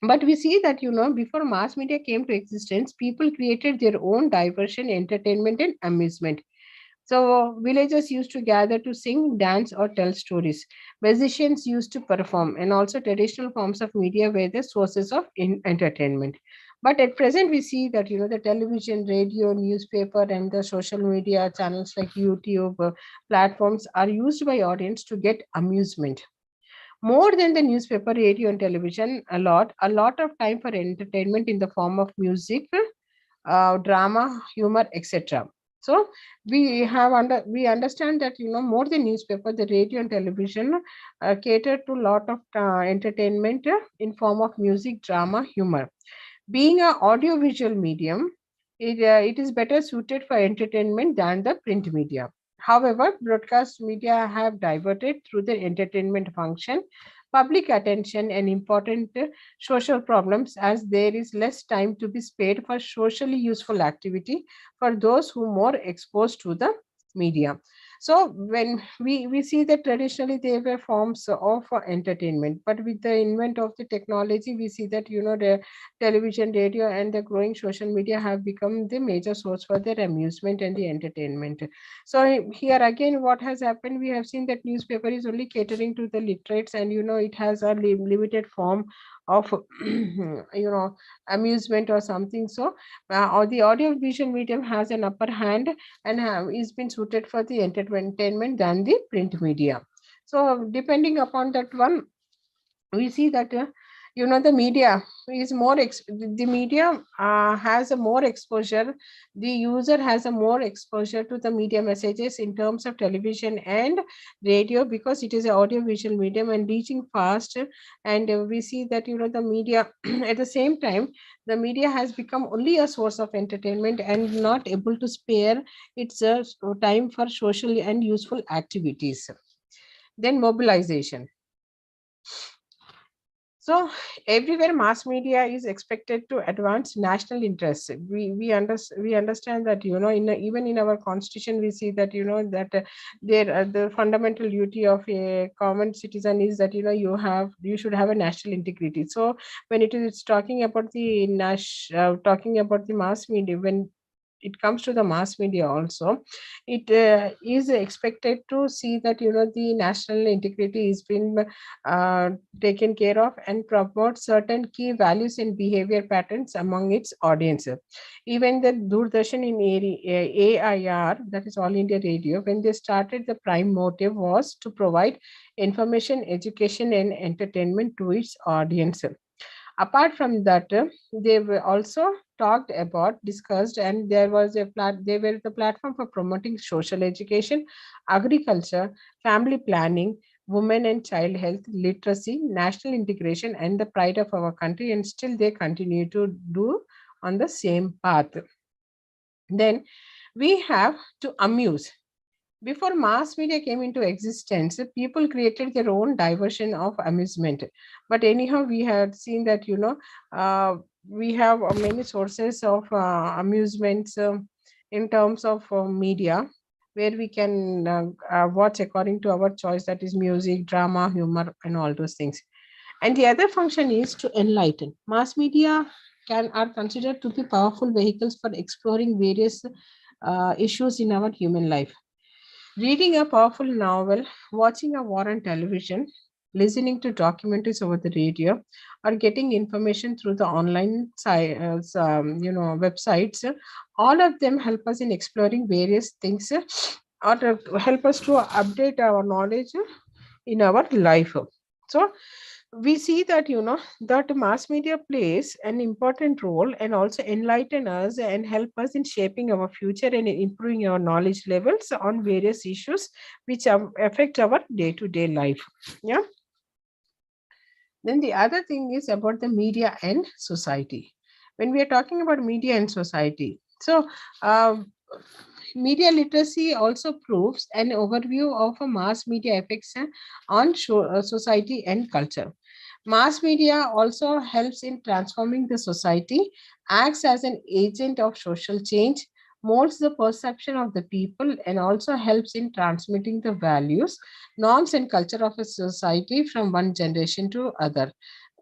but we see that before mass media came to existence, people created their own diversion, entertainment, and amusement. So villagers used to gather to sing, dance, or tell stories. Musicians used to perform, and also traditional forms of media were the sources of entertainment. But at present, we see that the television, radio, newspaper, and the social media channels like YouTube platforms are used by audience to get amusement more than the newspaper, radio, and television. A lot of time for entertainment in the form of music, drama, humor, etc. So we understand that more than newspaper, the radio and television cater to a lot of entertainment in form of music, drama, humor. Being a audiovisual medium, it is better suited for entertainment than the print media. However, broadcast media have diverted through the entertainment function, public attention, and important social problems, as there is less time to be spared for socially useful activity for those who more exposed to the media. So when we see that traditionally they were forms of entertainment, but with the invent of the technology, we see that the television, radio, and the growing social media have become the major source for their amusement and the entertainment. So here again, what has happened? We have seen that newspaper is only catering to the literates, and it has a limited form of amusement or something. So or the audio visual medium has an upper hand and is been suited for the entertainment than the print media. So depending upon that one, we see that the media is more the media has a more exposure, the user has a more exposure to the media messages in terms of television and radio, because it is an audio visual medium and reaching fast. And we see that the media at the same time, the media has become only a source of entertainment and not able to spare its time for social and useful activities. Then mobilization. So everywhere mass media is expected to advance national interests. We understand that even in our constitution we see that that there the fundamental duty of a common citizen is that you should have a national integrity. So when it is talking about the talking about the mass media, when it comes to the mass media also, it is expected to see that the national integrity is being uh, taken care of and promote certain key values and behavior patterns among its audience. Even the Doordarshan in AIR, that is All India Radio, when they started, the prime motive was to provide information, education, and entertainment to its audience. Apart from that, they were also discussed, and there was they were the platform for promoting social education, agriculture, family planning, women and child health, literacy, national integration, and the pride of our country, and still they continue to do on the same path. Then we have to amuse. Before mass media came into existence, people created their own diversion of amusement. But anyhow, we had seen that, we have many sources of amusements in terms of media, where we can watch according to our choice, that is music, drama, humor, and all those things. And the other function is to enlighten. Mass media are considered to be powerful vehicles for exploring various issues in our human life. Reading a powerful novel, watching a war on television, listening to documentaries over the radio, or getting information through the online websites, all of them help us in exploring various things, or to help us to update our knowledge in our life. So we see that, that mass media plays an important role and also enlighten us and help us in shaping our future and in improving our knowledge levels on various issues which affect our day-to-day life. Yeah. Then the other thing is about the media and society. When we are talking about media and society, so media literacy also proves an overview of a mass media effects on society and culture. Mass media also helps in transforming the society, acts as an agent of social change, molds the perception of the people, and also helps in transmitting the values, norms, and culture of a society from one generation to other.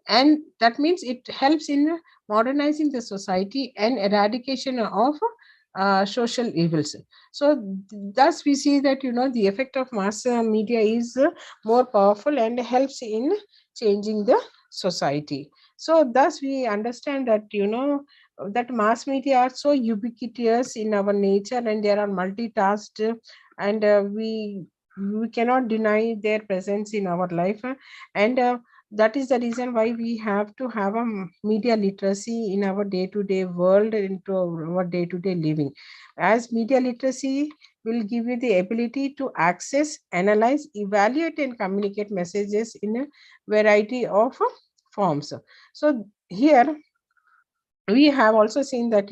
And that means it helps in modernizing the society and eradication of social evils. So thus we see that, the effect of mass media is more powerful and helps in changing the society. So thus we understand that, that mass media are so ubiquitous in our nature, and they are multitasked, and we cannot deny their presence in our life. And that is the reason why we have to have a media literacy in our day-to-day world, into our day-to-day living, as media literacy will give you the ability to access, analyze, evaluate, and communicate messages in a variety of forms. So here we have also seen that,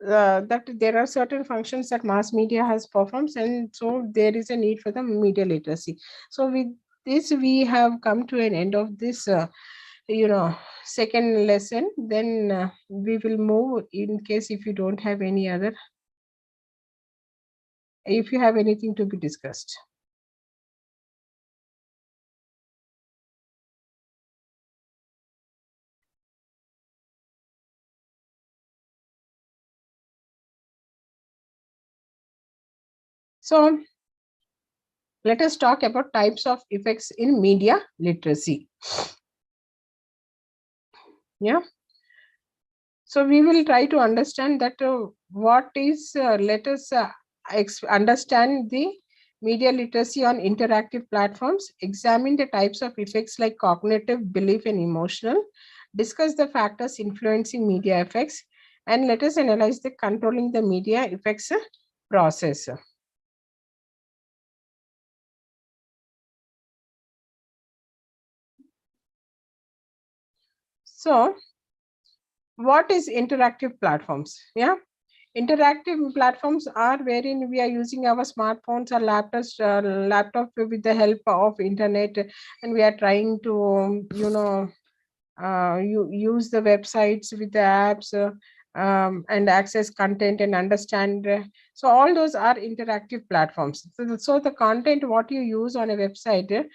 that there are certain functions that mass media has performs, and so there is a need for the media literacy. So with this we have come to an end of this second lesson. Then we will move, in case if you don't have any other, if you have anything to be discussed. So let us talk about types of effects in media literacy. Yeah. So we will try to understand that what is, let us understand the media literacy on interactive platforms, examine the types of effects like cognitive, belief, and emotional, discuss the factors influencing media effects, and let us analyze the controlling the media effects process. So what is interactive platforms? Yeah. Interactive platforms are wherein we are using our smartphones or laptop with the help of internet, and we are trying to you use the websites with the apps, and access content and understand. So all those are interactive platforms. So the content what you use on a website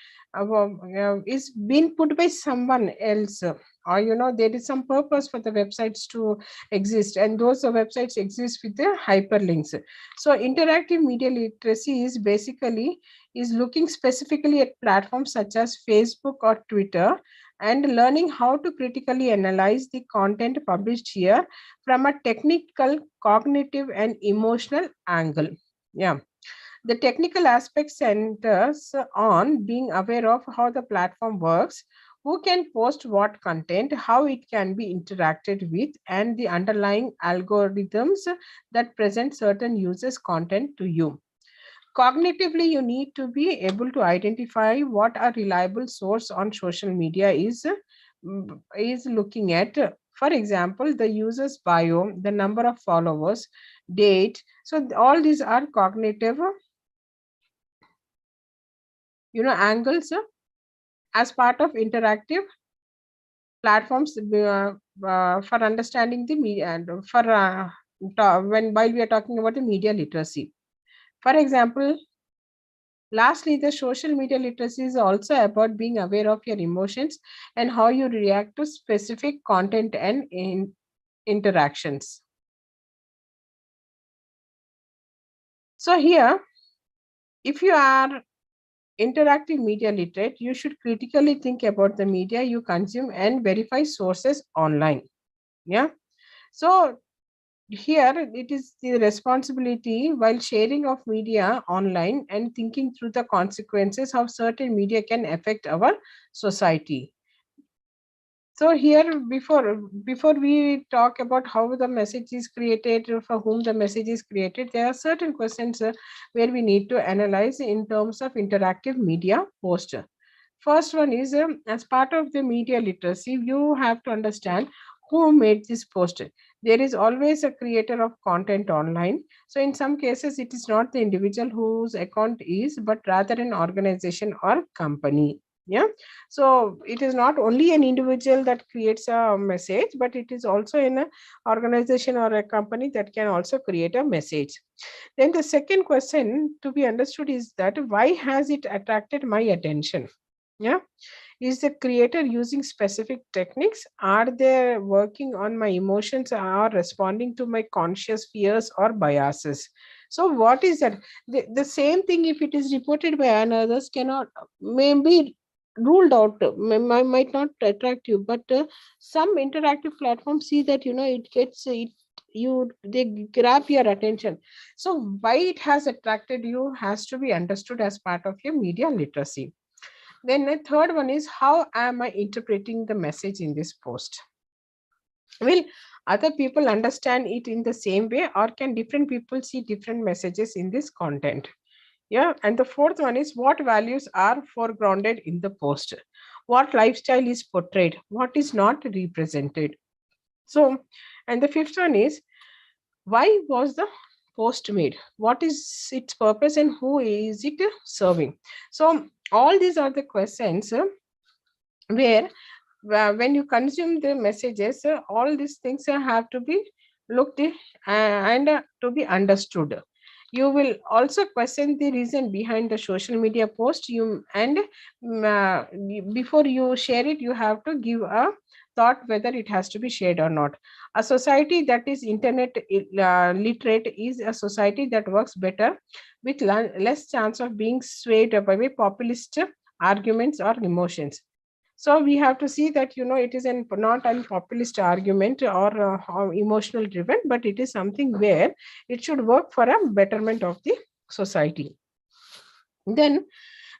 is being put by someone else, or there is some purpose for the websites to exist, and those websites exist with the hyperlinks. So interactive media literacy is basically is looking specifically at platforms such as Facebook or Twitter, and learning how to critically analyze the content published here from a technical, cognitive, and emotional angle. Yeah. The technical aspect centers on being aware of how the platform works, who can post what content, how it can be interacted with, and the underlying algorithms that present certain users' content to you. Cognitively, you need to be able to identify what a reliable source on social media is looking at. For example, the user's bio, the number of followers, date. So all these are cognitive, angles as part of interactive platforms for understanding the media and for when while we are talking about the media literacy. For example, lastly, the social media literacy is also about being aware of your emotions and how you react to specific content and interactions. So here, if you are interactive media literate, you should critically think about the media you consume and verify sources online. Yeah. So here it is the responsibility while sharing of media online and thinking through the consequences how certain media can affect our society. So here before we talk about how the message is created, for whom the message is created, there are certain questions where we need to analyze in terms of interactive media post. First one is, as part of the media literacy, you have to understand who made this post. There is always a creator of content online. So in some cases, it is not the individual whose account is, but rather an organization or company. Yeah. So it is not only an individual that creates a message, but it is also in an organization or a company that can also create a message. Then the second question to be understood is that why has it attracted my attention? Yeah. Is the creator using specific techniques? Are they working on my emotions or responding to my conscious fears or biases? So what is that? The same thing, if it is reported by others, cannot maybe ruled out, might not attract you, but some interactive platforms see that it gets it, you they grab your attention. So why it has attracted you has to be understood as part of your media literacy. Then the third one is, how am I interpreting the message in this post? Will other people understand it in the same way, or can different people see different messages in this content? Yeah. And the fourth one is, what values are foregrounded in the post? What lifestyle is portrayed? What is not represented? So, and the fifth one is, why was the post made? What is its purpose and who is it serving? So, all these are the questions where when you consume the messages, all these things have to be looked and to be understood. You will also question the reason behind the social media post, before you share it, you have to give a thought whether it has to be shared or not. A society that is internet literate is a society that works better with less chance of being swayed by populist arguments or emotions. So we have to see that it is not an populist argument or emotional driven, but it is something where it should work for a betterment of the society. Then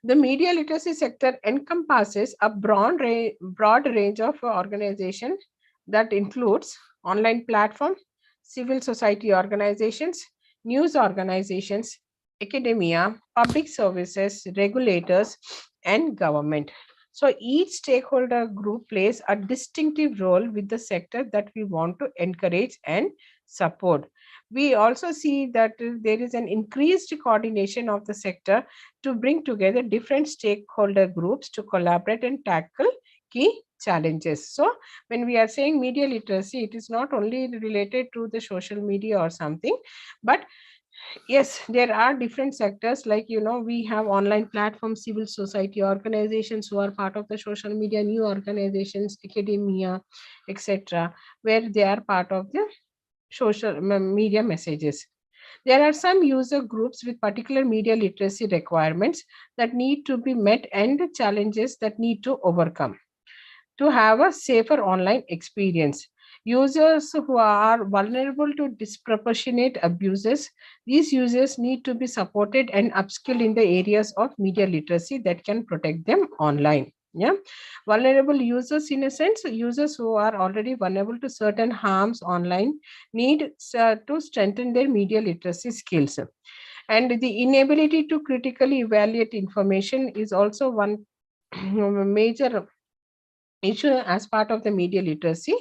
the media literacy sector encompasses a broad range of organizations that includes online platforms, civil society organizations, news organizations, academia, public services, regulators, and government. So each stakeholder group plays a distinctive role with the sector that we want to encourage and support. We also see that there is an increased coordination of the sector to bring together different stakeholder groups to collaborate and tackle key challenges. So when we are saying media literacy, it is not only related to the social media or something, but yes, there are different sectors, like we have online platforms, civil society organizations who are part of the social media, new organizations, academia, etc., where they are part of the social media messages. There are some user groups with particular media literacy requirements that need to be met and challenges that need to overcome to have a safer online experience. Users who are vulnerable to disproportionate abuses, these users need to be supported and upskilled in the areas of media literacy that can protect them online. Yeah, vulnerable users, in a sense, users who are already vulnerable to certain harms online need to strengthen their media literacy skills. And the inability to critically evaluate information is also one major issue as part of the media literacy.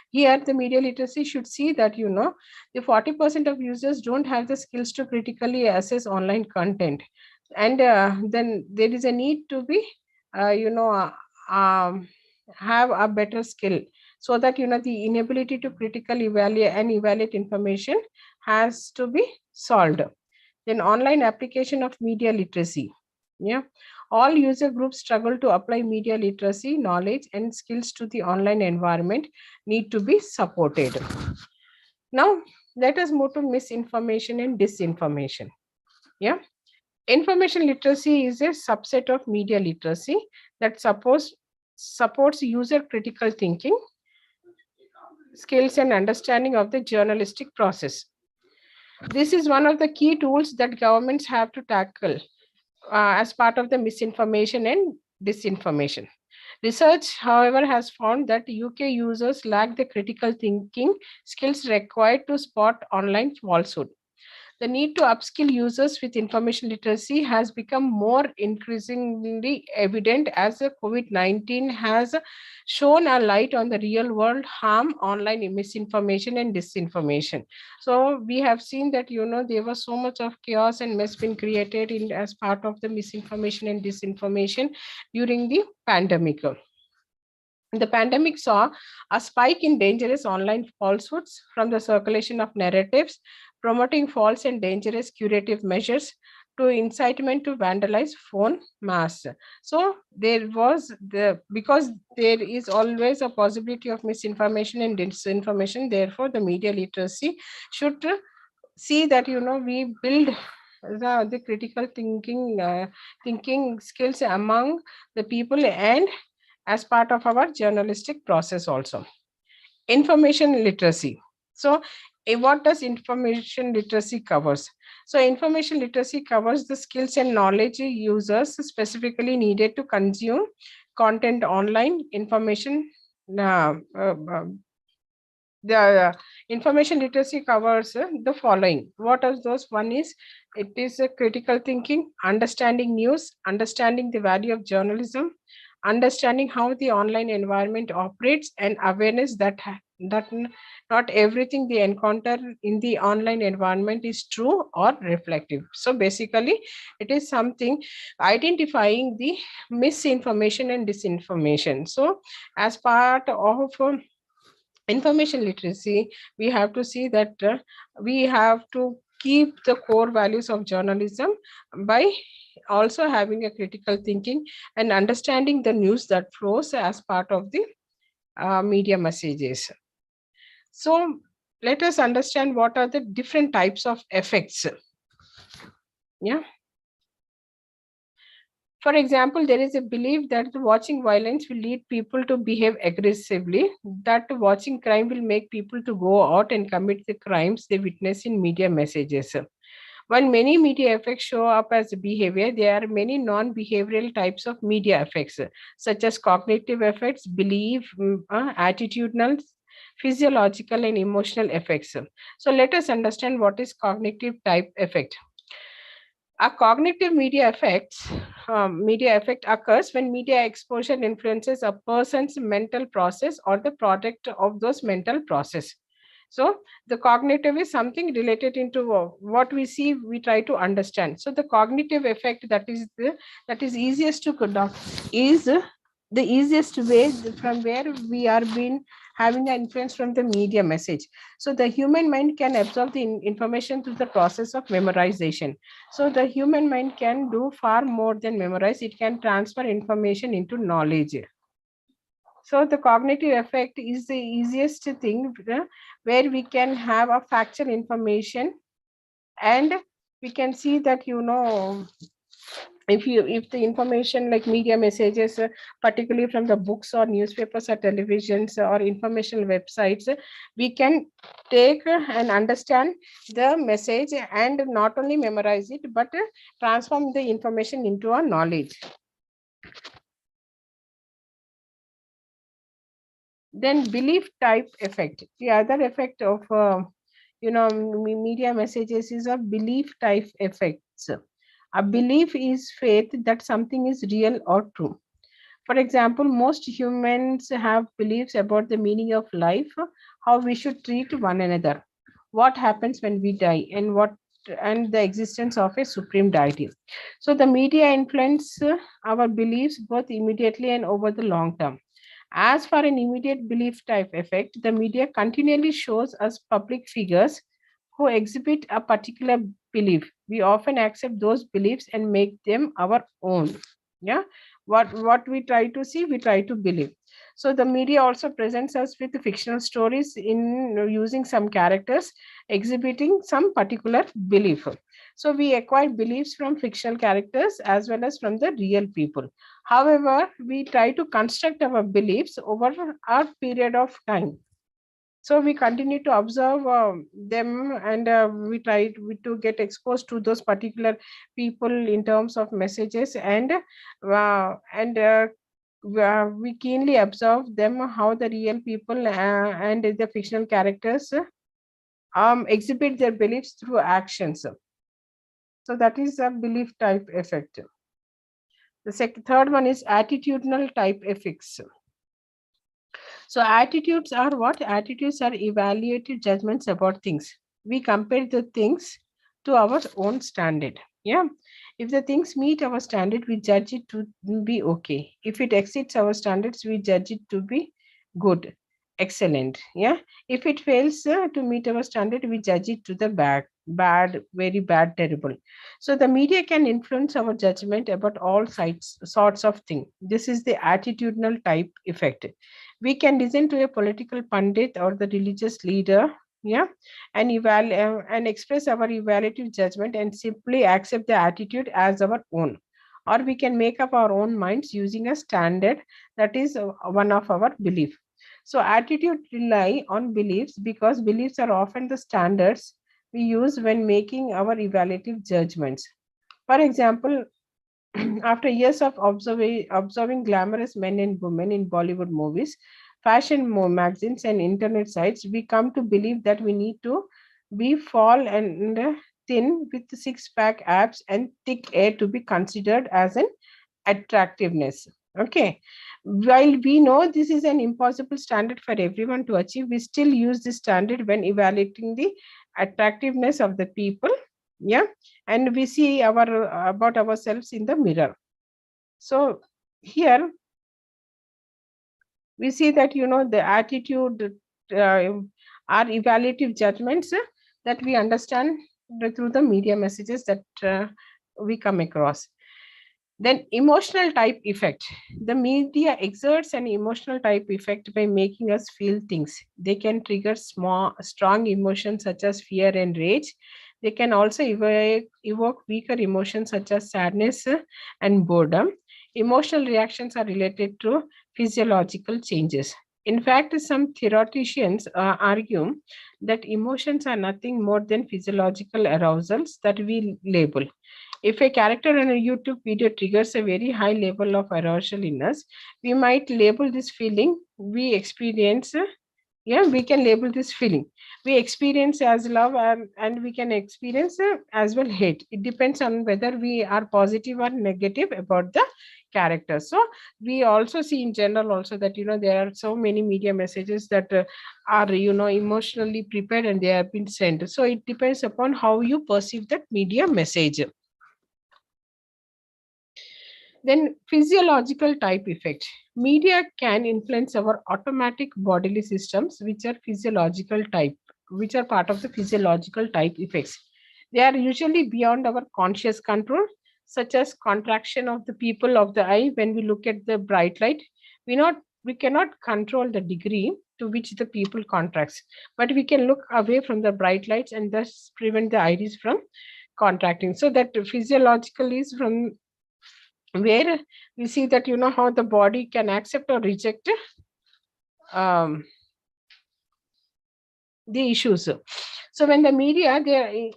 Here the media literacy should see that the 40% of users don't have the skills to critically assess online content, and then there is a need to be uh, you know uh, um, have a better skill, so that the inability to critically evaluate information has to be solved. Then online application of media literacy. Yeah. All user groups struggle to apply media literacy knowledge and skills to the online environment need to be supported. Now, let us move to misinformation and disinformation. Yeah. Information literacy is a subset of media literacy that supports user critical thinking skills and understanding of the journalistic process. This is one of the key tools that governments have to tackle as part of the misinformation and disinformation. Research, however, has found that UK users lack the critical thinking skills required to spot online falsehood. The need to upskill users with information literacy has become more increasingly evident as the COVID-19 has shown a light on the real world harm online misinformation and disinformation. So we have seen that there was so much of chaos and mess been created in as part of the misinformation and disinformation during the pandemic. The pandemic saw a spike in dangerous online falsehoods from the circulation of narratives promoting false and dangerous curative measures to incitement to vandalize phone mass. So there was because there is always a possibility of misinformation and disinformation. Therefore, the media literacy should see that we build the critical thinking skills among the people and as part of our journalistic process also. Information literacy. So what does information literacy covers? So information literacy covers the skills and knowledge users specifically needed to consume content online. Uh, uh, uh, the information literacy covers the following. What are those? One is it is a critical thinking, understanding news, understanding the value of journalism, understanding how the online environment operates, and awareness that not everything they encounter in the online environment is true or reflective. So basically it is something identifying the misinformation and disinformation. So as part of information literacy, we have to see that we have to keep the core values of journalism by also having a critical thinking and understanding the news that flows as part of the media messages. So let us understand what are the different types of effects. Yeah. For example, there is a belief that watching violence will lead people to behave aggressively, that watching crime will make people to go out and commit the crimes they witness in media messages. While many media effects show up as behavior, there are many non-behavioral types of media effects, such as cognitive effects, belief, attitudinal, physiological, and emotional effects. So let us understand what is cognitive type effect. A cognitive media effect occurs when media exposure influences a person's mental process or the product of those mental process. So the cognitive is something related into what we see, we try to understand. So the cognitive effect that is easiest to conduct is the easiest way from where we are being having an influence from the media message. So the human mind can absorb the information through the process of memorization. So the human mind can do far more than memorize. It can transfer information into knowledge. So the cognitive effect is the easiest thing where we can have a factual information, and we can see that if the information like media messages, particularly from the books or newspapers or televisions or informational websites, we can take and understand the message and not only memorize it but transform the information into a knowledge. Then belief type effect. The other effect of media messages is a belief type effects. A belief is faith that something is real or true. For example, most humans have beliefs about the meaning of life, how we should treat one another, what happens when we die, and the existence of a supreme deity. So the media influence our beliefs both immediately and over the long term. As for an immediate belief type effect, the media continually shows us public figures who exhibit a particular belief. We often accept those beliefs and make them our own. Yeah, what we try to see, we try to believe. So the media also presents us with fictional stories in using some characters exhibiting some particular belief. So we acquire beliefs from fictional characters as well as from the real people. However, we try to construct our beliefs over a period of time. So we continue to observe them, and we to get exposed to those particular people in terms of messages, and we keenly observe them, how the real people and the fictional characters exhibit their beliefs through actions. So that is a belief type effect. The third one is attitudinal type effects. So attitudes are what? Attitudes are evaluated judgments about things. We compare the things to our own standard. Yeah. If the things meet our standard, we judge it to be okay. If it exceeds our standards, we judge it to be good, excellent. Yeah. If it fails to meet our standard, we judge it to the bad, very bad, terrible. So the media can influence our judgment about all sides, sorts of things. This is the attitudinal type effect. We can listen to a political pundit or the religious leader, yeah, and express our evaluative judgment and simply accept the attitude as our own, or we can make up our own minds using a standard that is one of our belief. So attitude rely on beliefs because beliefs are often the standards we use when making our evaluative judgments. For example, after years of observing glamorous men and women in Bollywood movies, magazines, and internet sites, we come to believe that we need to be fall and thin with six-pack abs and thick hair to be considered as an attractiveness. Okay. While we know this is an impossible standard for everyone to achieve, we still use this standard when evaluating the attractiveness of the people. Yeah. And we see our about ourselves in the mirror. So here we see that the attitude are evaluative judgments that we understand through the media messages that we come across. Then emotional type effect. The media exerts an emotional type effect by making us feel things. They can trigger strong emotions such as fear and rage. They can also evoke weaker emotions such as sadness and boredom. Emotional reactions are related to physiological changes. In fact, some theoreticians argue that emotions are nothing more than physiological arousals that we label. If a character in a YouTube video triggers a very high level of arousal in us, we might label this feeling we experience. Yeah, we can label this feeling we experience as love, and we can experience as well hate. It depends on whether we are positive or negative about the character. So we also see in general also that there are so many media messages that are emotionally prepared and they have been sent. So it depends upon how you perceive that media message. Then physiological type effect. Media can influence our automatic bodily systems, which are physiological type, which are part of the physiological type effects. They are usually beyond our conscious control, such as contraction of the pupil of the eye when we look at the bright light. We cannot control the degree to which the pupil contracts, but we can look away from the bright lights and thus prevent the iris from contracting. So that physiological is from where we see that how the body can accept or reject um, the issues. So when the media,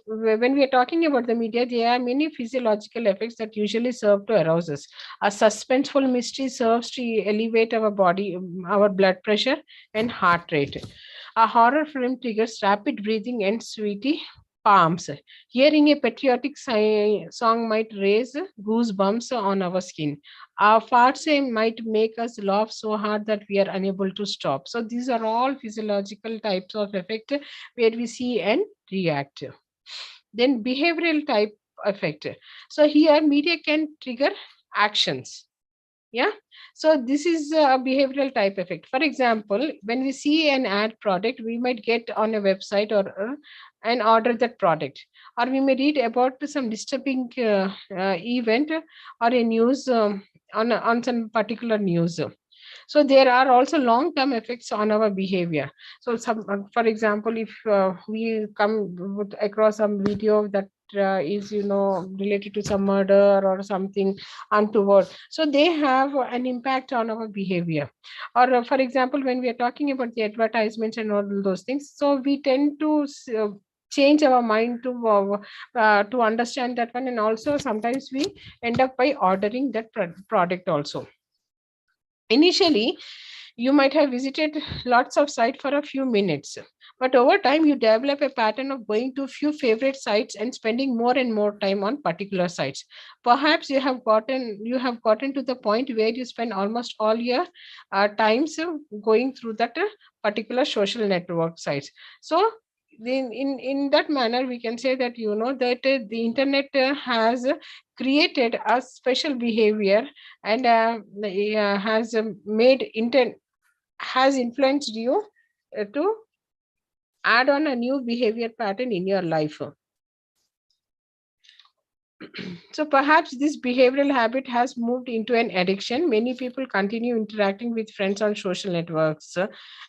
when we are talking about the media, there are many physiological effects that usually serve to arouse us. A suspenseful mystery serves to elevate our body, our blood pressure and heart rate. A horror film triggers rapid breathing and sweaty palms. Hearing a patriotic song might raise goosebumps on our skin. Our farts might make us laugh so hard that we are unable to stop. So these are all physiological types of effect where we see and react. Then behavioral type effect. So here media can trigger actions. Yeah. So this is a behavioral type effect. For example, when we see an ad product, we might get on a website or and order that product, or we may read about some disturbing event or a news on some particular news. So there are also long term effects on our behavior. So for example, if we across some video that is related to some murder or something untoward, so they have an impact on our behavior. Or for example, when we are talking about the advertisements and all those things, so we tend to change our mind to understand that one, and also sometimes we end up by ordering that product also. Initially, you might have visited lots of sites for a few minutes, but over time you develop a pattern of going to few favorite sites and spending more and more time on particular sites. Perhaps you have gotten to the point where you spend almost all your times going through that particular social network sites. So in that manner, we can say that that the internet has created a special behavior, and has made intent has influenced you to add on a new behavior pattern in your life. So perhaps this behavioral habit has moved into an addiction. Many people continue interacting with friends on social networks,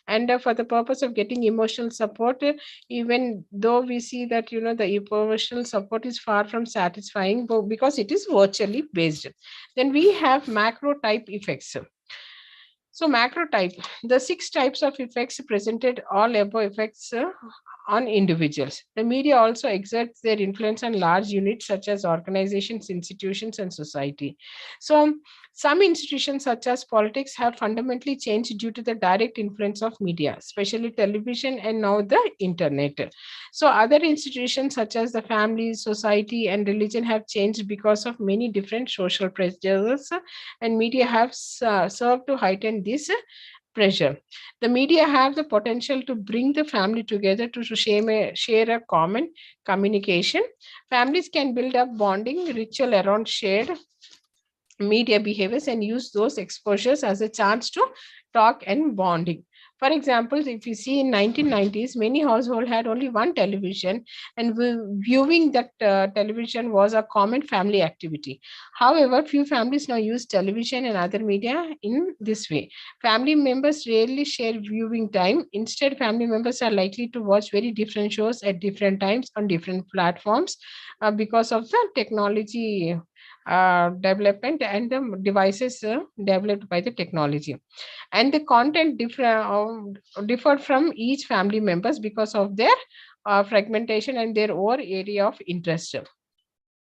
and for the purpose of getting emotional support, even though we see that the emotional support is far from satisfying, because it is virtually based. Then we have macro type effects. So macro type, the 6 types of effects presented all above effects on individuals. The media also exerts their influence on large units such as organizations, institutions, and society. So some institutions such as politics have fundamentally changed due to the direct influence of media, especially television and now the internet. So other institutions such as the family, society, and religion have changed because of many different social pressures, and media have served to heighten this pressure. The media have the potential to bring the family together to share a common communication. Families can build up bonding ritual around shared media behaviors and use those exposures as a chance to talk and bonding. For example, if you see in 1990s, many households had only one television, and viewing that television was a common family activity. However, few families now use television and other media in this way. Family members rarely share viewing time. Instead, family members are likely to watch very different shows at different times on different platforms because of the technology development and the devices developed by the technology, and the content differ from each family members because of their fragmentation and their own area of interest.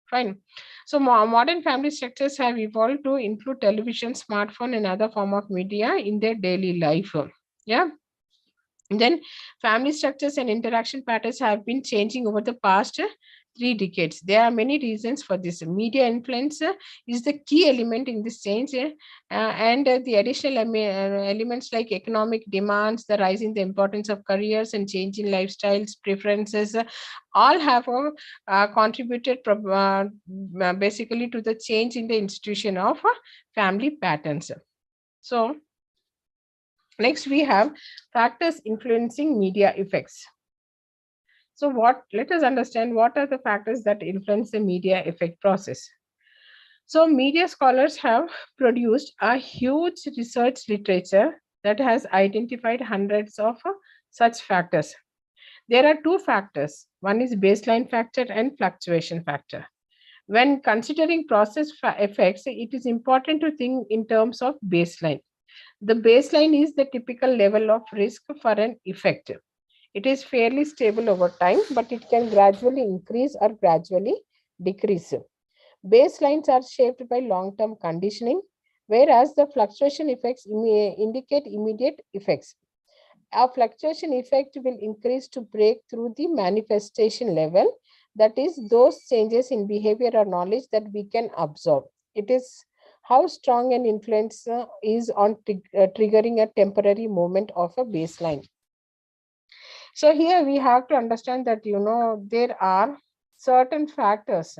Fine. So modern family structures have evolved to include television, smartphone, and other form of media in their daily life. Yeah. Then family structures and interaction patterns have been changing over the past 3 decades. There are many reasons for this. Media influence is the key element in this change, and the additional elements like economic demands, the rise in the importance of careers, and changing lifestyles, preferences, all have contributed basically to the change in the institution of family patterns. So next, we have factors influencing media effects. So, let us understand what are the factors that influence the media effect process. So, media scholars have produced a huge research literature that has identified hundreds of such factors. There are 2 factors. One is baseline factor and fluctuation factor. When considering process effects, it is important to think in terms of baseline. The baseline is the typical level of risk for an effect. It is fairly stable over time, but it can gradually increase or gradually decrease. Baselines are shaped by long-term conditioning, whereas the fluctuation effects indicate immediate effects. A fluctuation effect will increase to break through the manifestation level, that is, those changes in behavior or knowledge that we can observe. It is how strong an influence is on triggering a temporary moment of a baseline. So here we have to understand that there are certain factors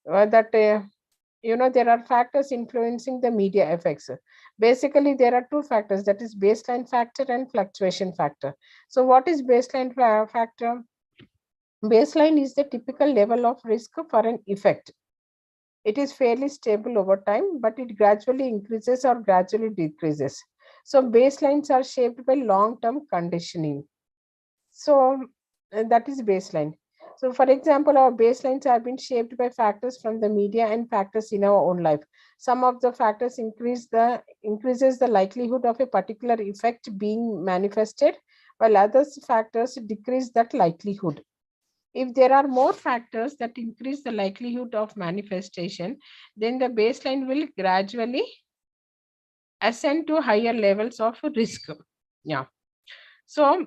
that there are factors influencing the media effects. Basically, there are two factors, that is baseline factor and fluctuation factor. So what is baseline factor? Baseline is the typical level of risk for an effect. It is fairly stable over time, but it gradually increases or gradually decreases. So baselines are shaped by long-term conditioning. So that is baseline. So for example, our baselines have been shaped by factors from the media and factors in our own life. Some of the factors increases the likelihood of a particular effect being manifested, while other factors decrease that likelihood. If there are more factors that increase the likelihood of manifestation, then the baseline will gradually ascend to higher levels of risk. Yeah. So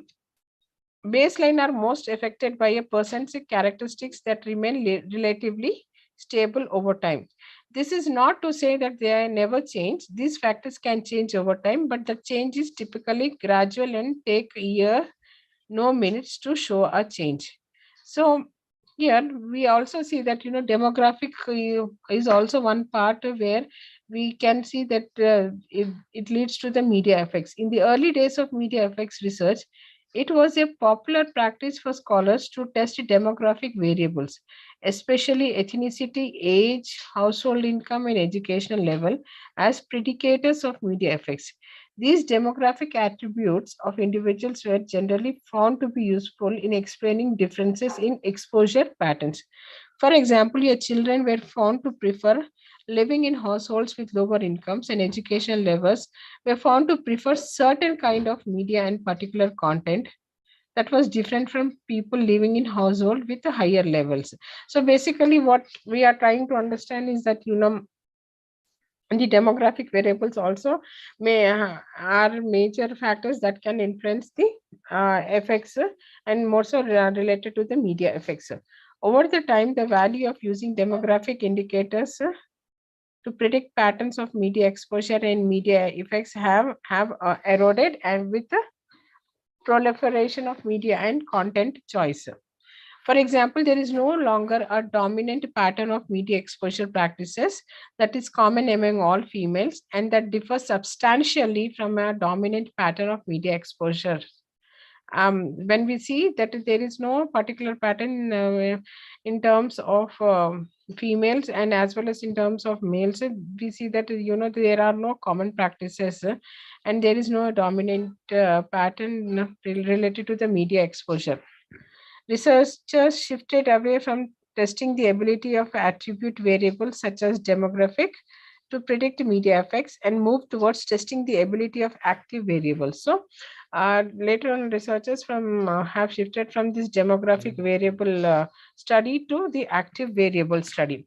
baseline are most affected by a person's characteristics that remain relatively stable over time. This is not to say that they never change. These factors can change over time, but the change is typically gradual and take a year, no minutes to show a change. So here we also see that demographic is also one part where we can see that it leads to the media effects. In the early days of media effects research, it was a popular practice for scholars to test demographic variables, especially ethnicity, age, household income, and educational level, as predicators of media effects. These demographic attributes of individuals were generally found to be useful in explaining differences in exposure patterns. For example, your children were found to prefer living in households with lower incomes, and educational levels were found to prefer certain kind of media and particular content that was different from people living in household with higher levels. So basically what we are trying to understand is that the demographic variables also are major factors that can influence the effects, and more so related to the media effects. Over the time, the value of using demographic indicators to predict patterns of media exposure and media effects have eroded, and with the proliferation of media and content choice. For example, there is no longer a dominant pattern of media exposure practices that is common among all females and that differs substantially from a dominant pattern of media exposure. When we see that there is no particular pattern in terms of females and as well as in terms of males, we see that there are no common practices, and there is no dominant pattern related to the media exposure. Researchers shifted away from testing the ability of attribute variables such as demographic to predict media effects and moved towards testing the ability of active variables. So, later on, researchers have shifted from this demographic variable study to the active variable study.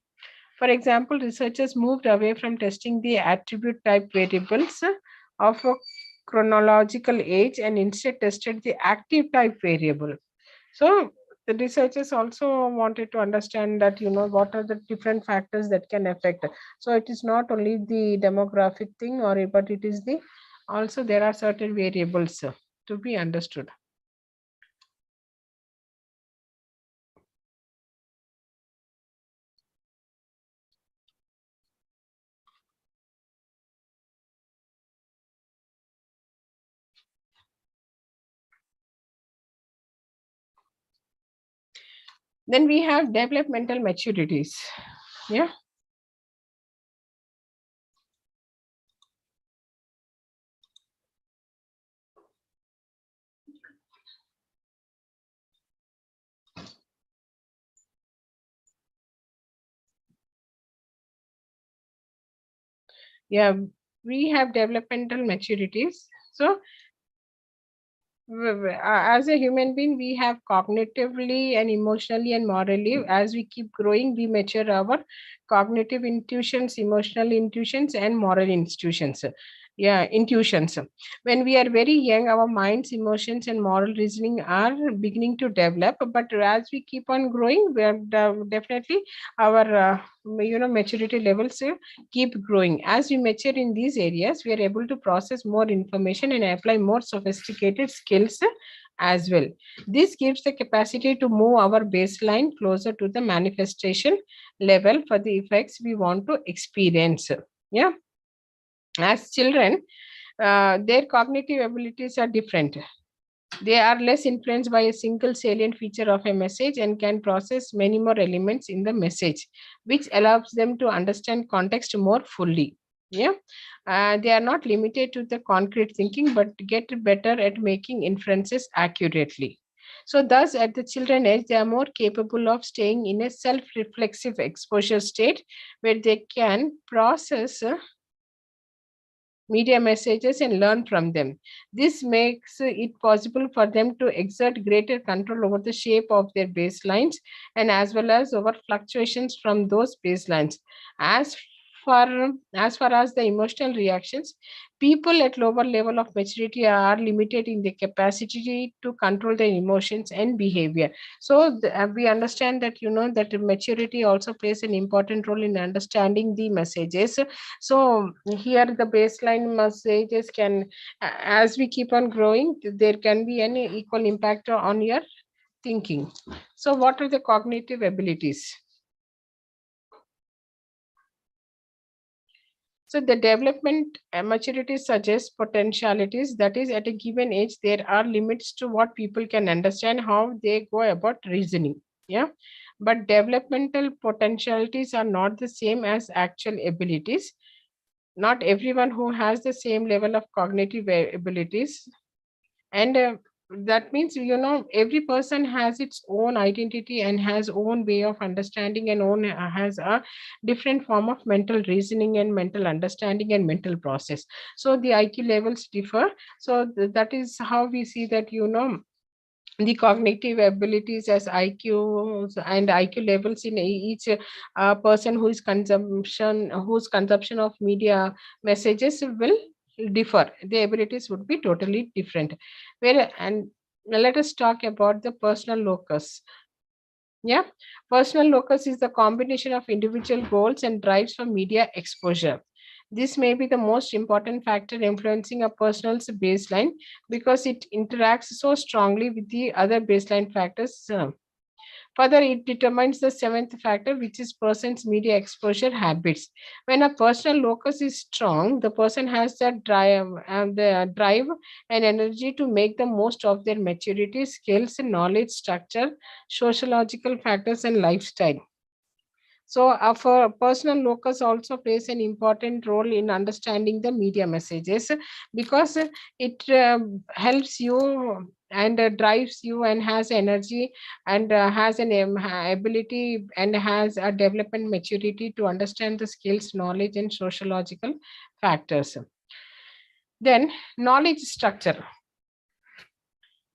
For example, researchers moved away from testing the attribute type variables of a chronological age and instead tested the active type variable. So the researchers also wanted to understand that what are the different factors that can affect. So it is not only the demographic thing, but it is the also there are certain variables to be understood. Then we have developmental maturities. Yeah. Yeah, we have developmental maturities. So as a human being, we have cognitively and emotionally and morally. As we keep growing, we mature our cognitive intuitions, emotional intuitions, and moral institutions. Yeah, intuitions. When we are very young, our minds, emotions, and moral reasoning are beginning to develop. But as we keep on growing, we are definitely our maturity levels keep growing. As we mature in these areas, we are able to process more information and apply more sophisticated skills as well. This gives the capacity to move our baseline closer to the manifestation level for the effects we want to experience. Yeah, as children, their cognitive abilities are different. They are less influenced by a single salient feature of a message and can process many more elements in the message, which allows them to understand context more fully. Yeah, they are not limited to the concrete thinking, but get better at making inferences accurately. So, thus, at the children age, they are more capable of staying in a self-reflexive exposure state where they can process media messages and learn from them. This makes it possible for them to exert greater control over the shape of their baselines and as well as over fluctuations from those baselines. As far as the emotional reactions, people at lower level of maturity are limited in their capacity to control their emotions and behavior. So we understand that that maturity also plays an important role in understanding the messages. So here the baseline messages can, as we keep on growing, there can be any equal impact on your thinking. So what are the cognitive abilities? So the development maturity suggests potentialities. That is, at a given age, there are limits to what people can understand, how they go about reasoning. Yeah. But developmental potentialities are not the same as actual abilities. Not everyone who has the same level of cognitive abilities, and that means every person has its own identity and has own way of understanding and own has a different form of mental reasoning and mental understanding and mental process. So the IQ levels differ. So that is how we see that the cognitive abilities as IQs and IQ levels in each person whose consumption of media messages will differ. The abilities would be totally different. Where and now let us talk about the personal locus. Yeah, personal locus is the combination of individual goals and drives for media exposure. This may be the most important factor influencing a person's baseline because it interacts so strongly with the other baseline factors. Further, it determines the seventh factor, which is person's media exposure habits. When a personal locus is strong, the person has the drive and energy to make the most of their maturity, skills, knowledge, structure, sociological factors, and lifestyle. So, for personal locus also plays an important role in understanding the media messages because it helps you and drives you and has energy and has an ability and has a development maturity to understand the skills, knowledge, and sociological factors. Then, knowledge structure.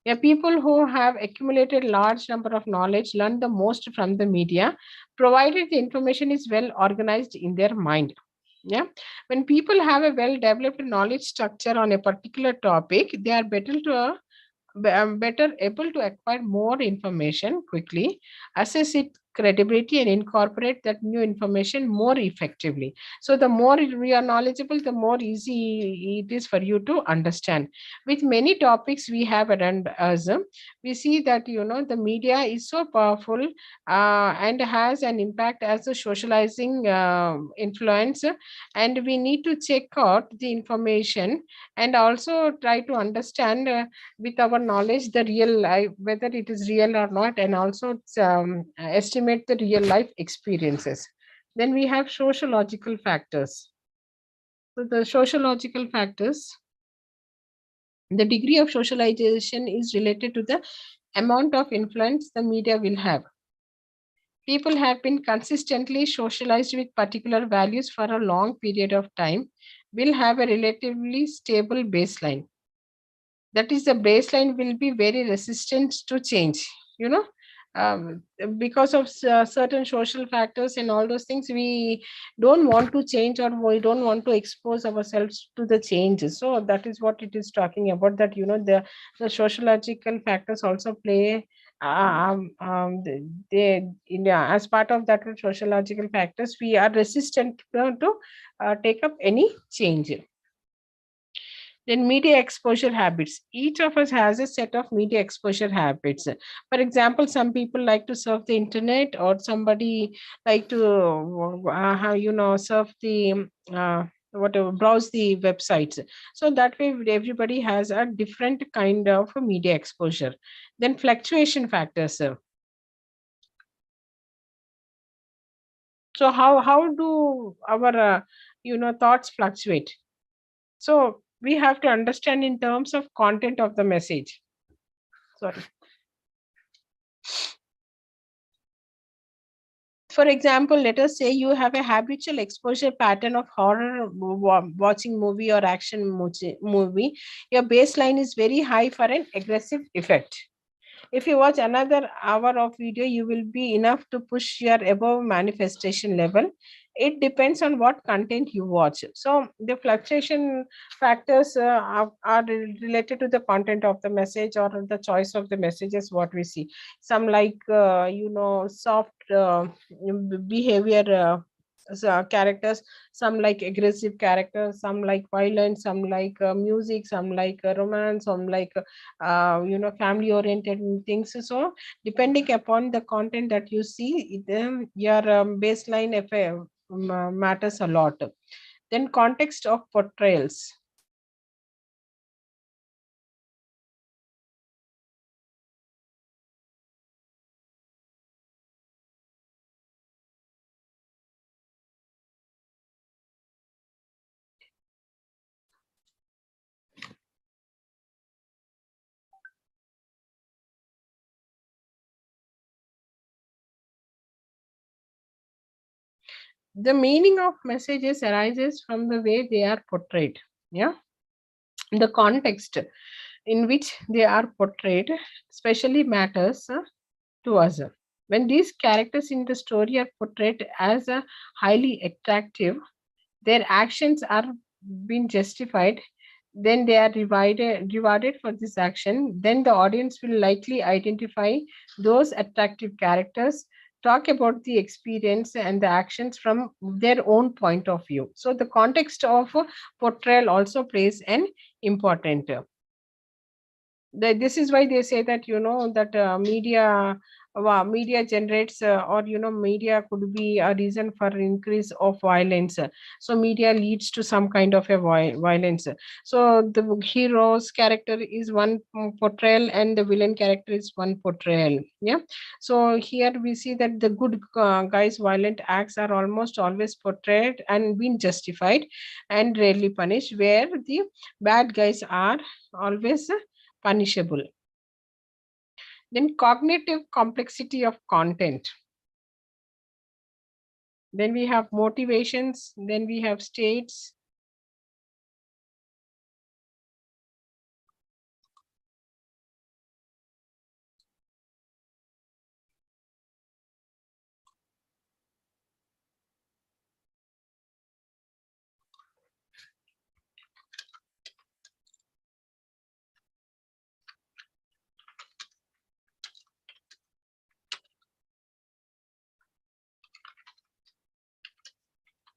Yeah, people who have accumulated large number of knowledge learn the most from the media, provided the information is well organized in their mind. Yeah, when people have a well developed knowledge structure on a particular topic, they are better able to acquire more information quickly, assess its credibility, and incorporate that new information more effectively. So, the more we are knowledgeable, the more easy it is for you to understand. With many topics we have around us, we see that the media is so powerful and has an impact as a socializing influence, and we need to check out the information and also try to understand. With our knowledge the real life whether it is real or not, and also estimate the real life experiences. Then we have sociological factors. So the sociological factors, the degree of socialization is related to the amount of influence the media will have. People have been consistently socialized with particular values for a long period of time will have a relatively stable baseline. that is the baseline will be very resistant to change, you know. um, because of certain social factors and all those things, we don't want to change, or we don't want to expose ourselves to the changes. So that is what it is talking about, that you know, the sociological factors also play, they yeah, as part of that sociological factors, we are resistant to take up any change. Then media exposure habits. Each of us has a set of media exposure habits. For example, some people like to surf the internet, or somebody like to how you know, surf the whatever, browse the websites. So that way everybody has a different kind of media exposure. Then fluctuation factors. So how do our thoughts fluctuate? So we have to understand in terms of content of the message. Sorry. For example, let us say you have a habitual exposure pattern of horror watching movie or action movie. Your baseline is very high for an aggressive effect. If you watch another hour of video, you will be enough to push your above manifestation level. It depends on what content you watch. So the fluctuation factors are related to the content of the message or the choice of the messages what we see. Some like soft behavior characters, some like aggressive characters, some like violence, some like music, some like romance, some like family oriented things. So depending upon the content that you see, your baseline matters a lot. Then context of portrayals. The meaning of messages arises from the way they are portrayed. Yeah, the context in which they are portrayed especially matters to us. When these characters in the story are portrayed as highly attractive, their actions are being justified, then they are rewarded for this action, then the audience will likely identify those attractive characters, talk about the experience and the actions from their own point of view. So the context of portrayal also plays an important. This is why they say that that media generates or media could be a reason for increase of violence. So media leads to some kind of a violence. So the hero's character is one portrayal, and the villain character is one portrayal. Yeah. So here we see that the good guys violent acts are almost always portrayed and being justified and rarely punished, where the bad guys are always punishable. Then cognitive complexity of content. Then we have motivations, then we have states,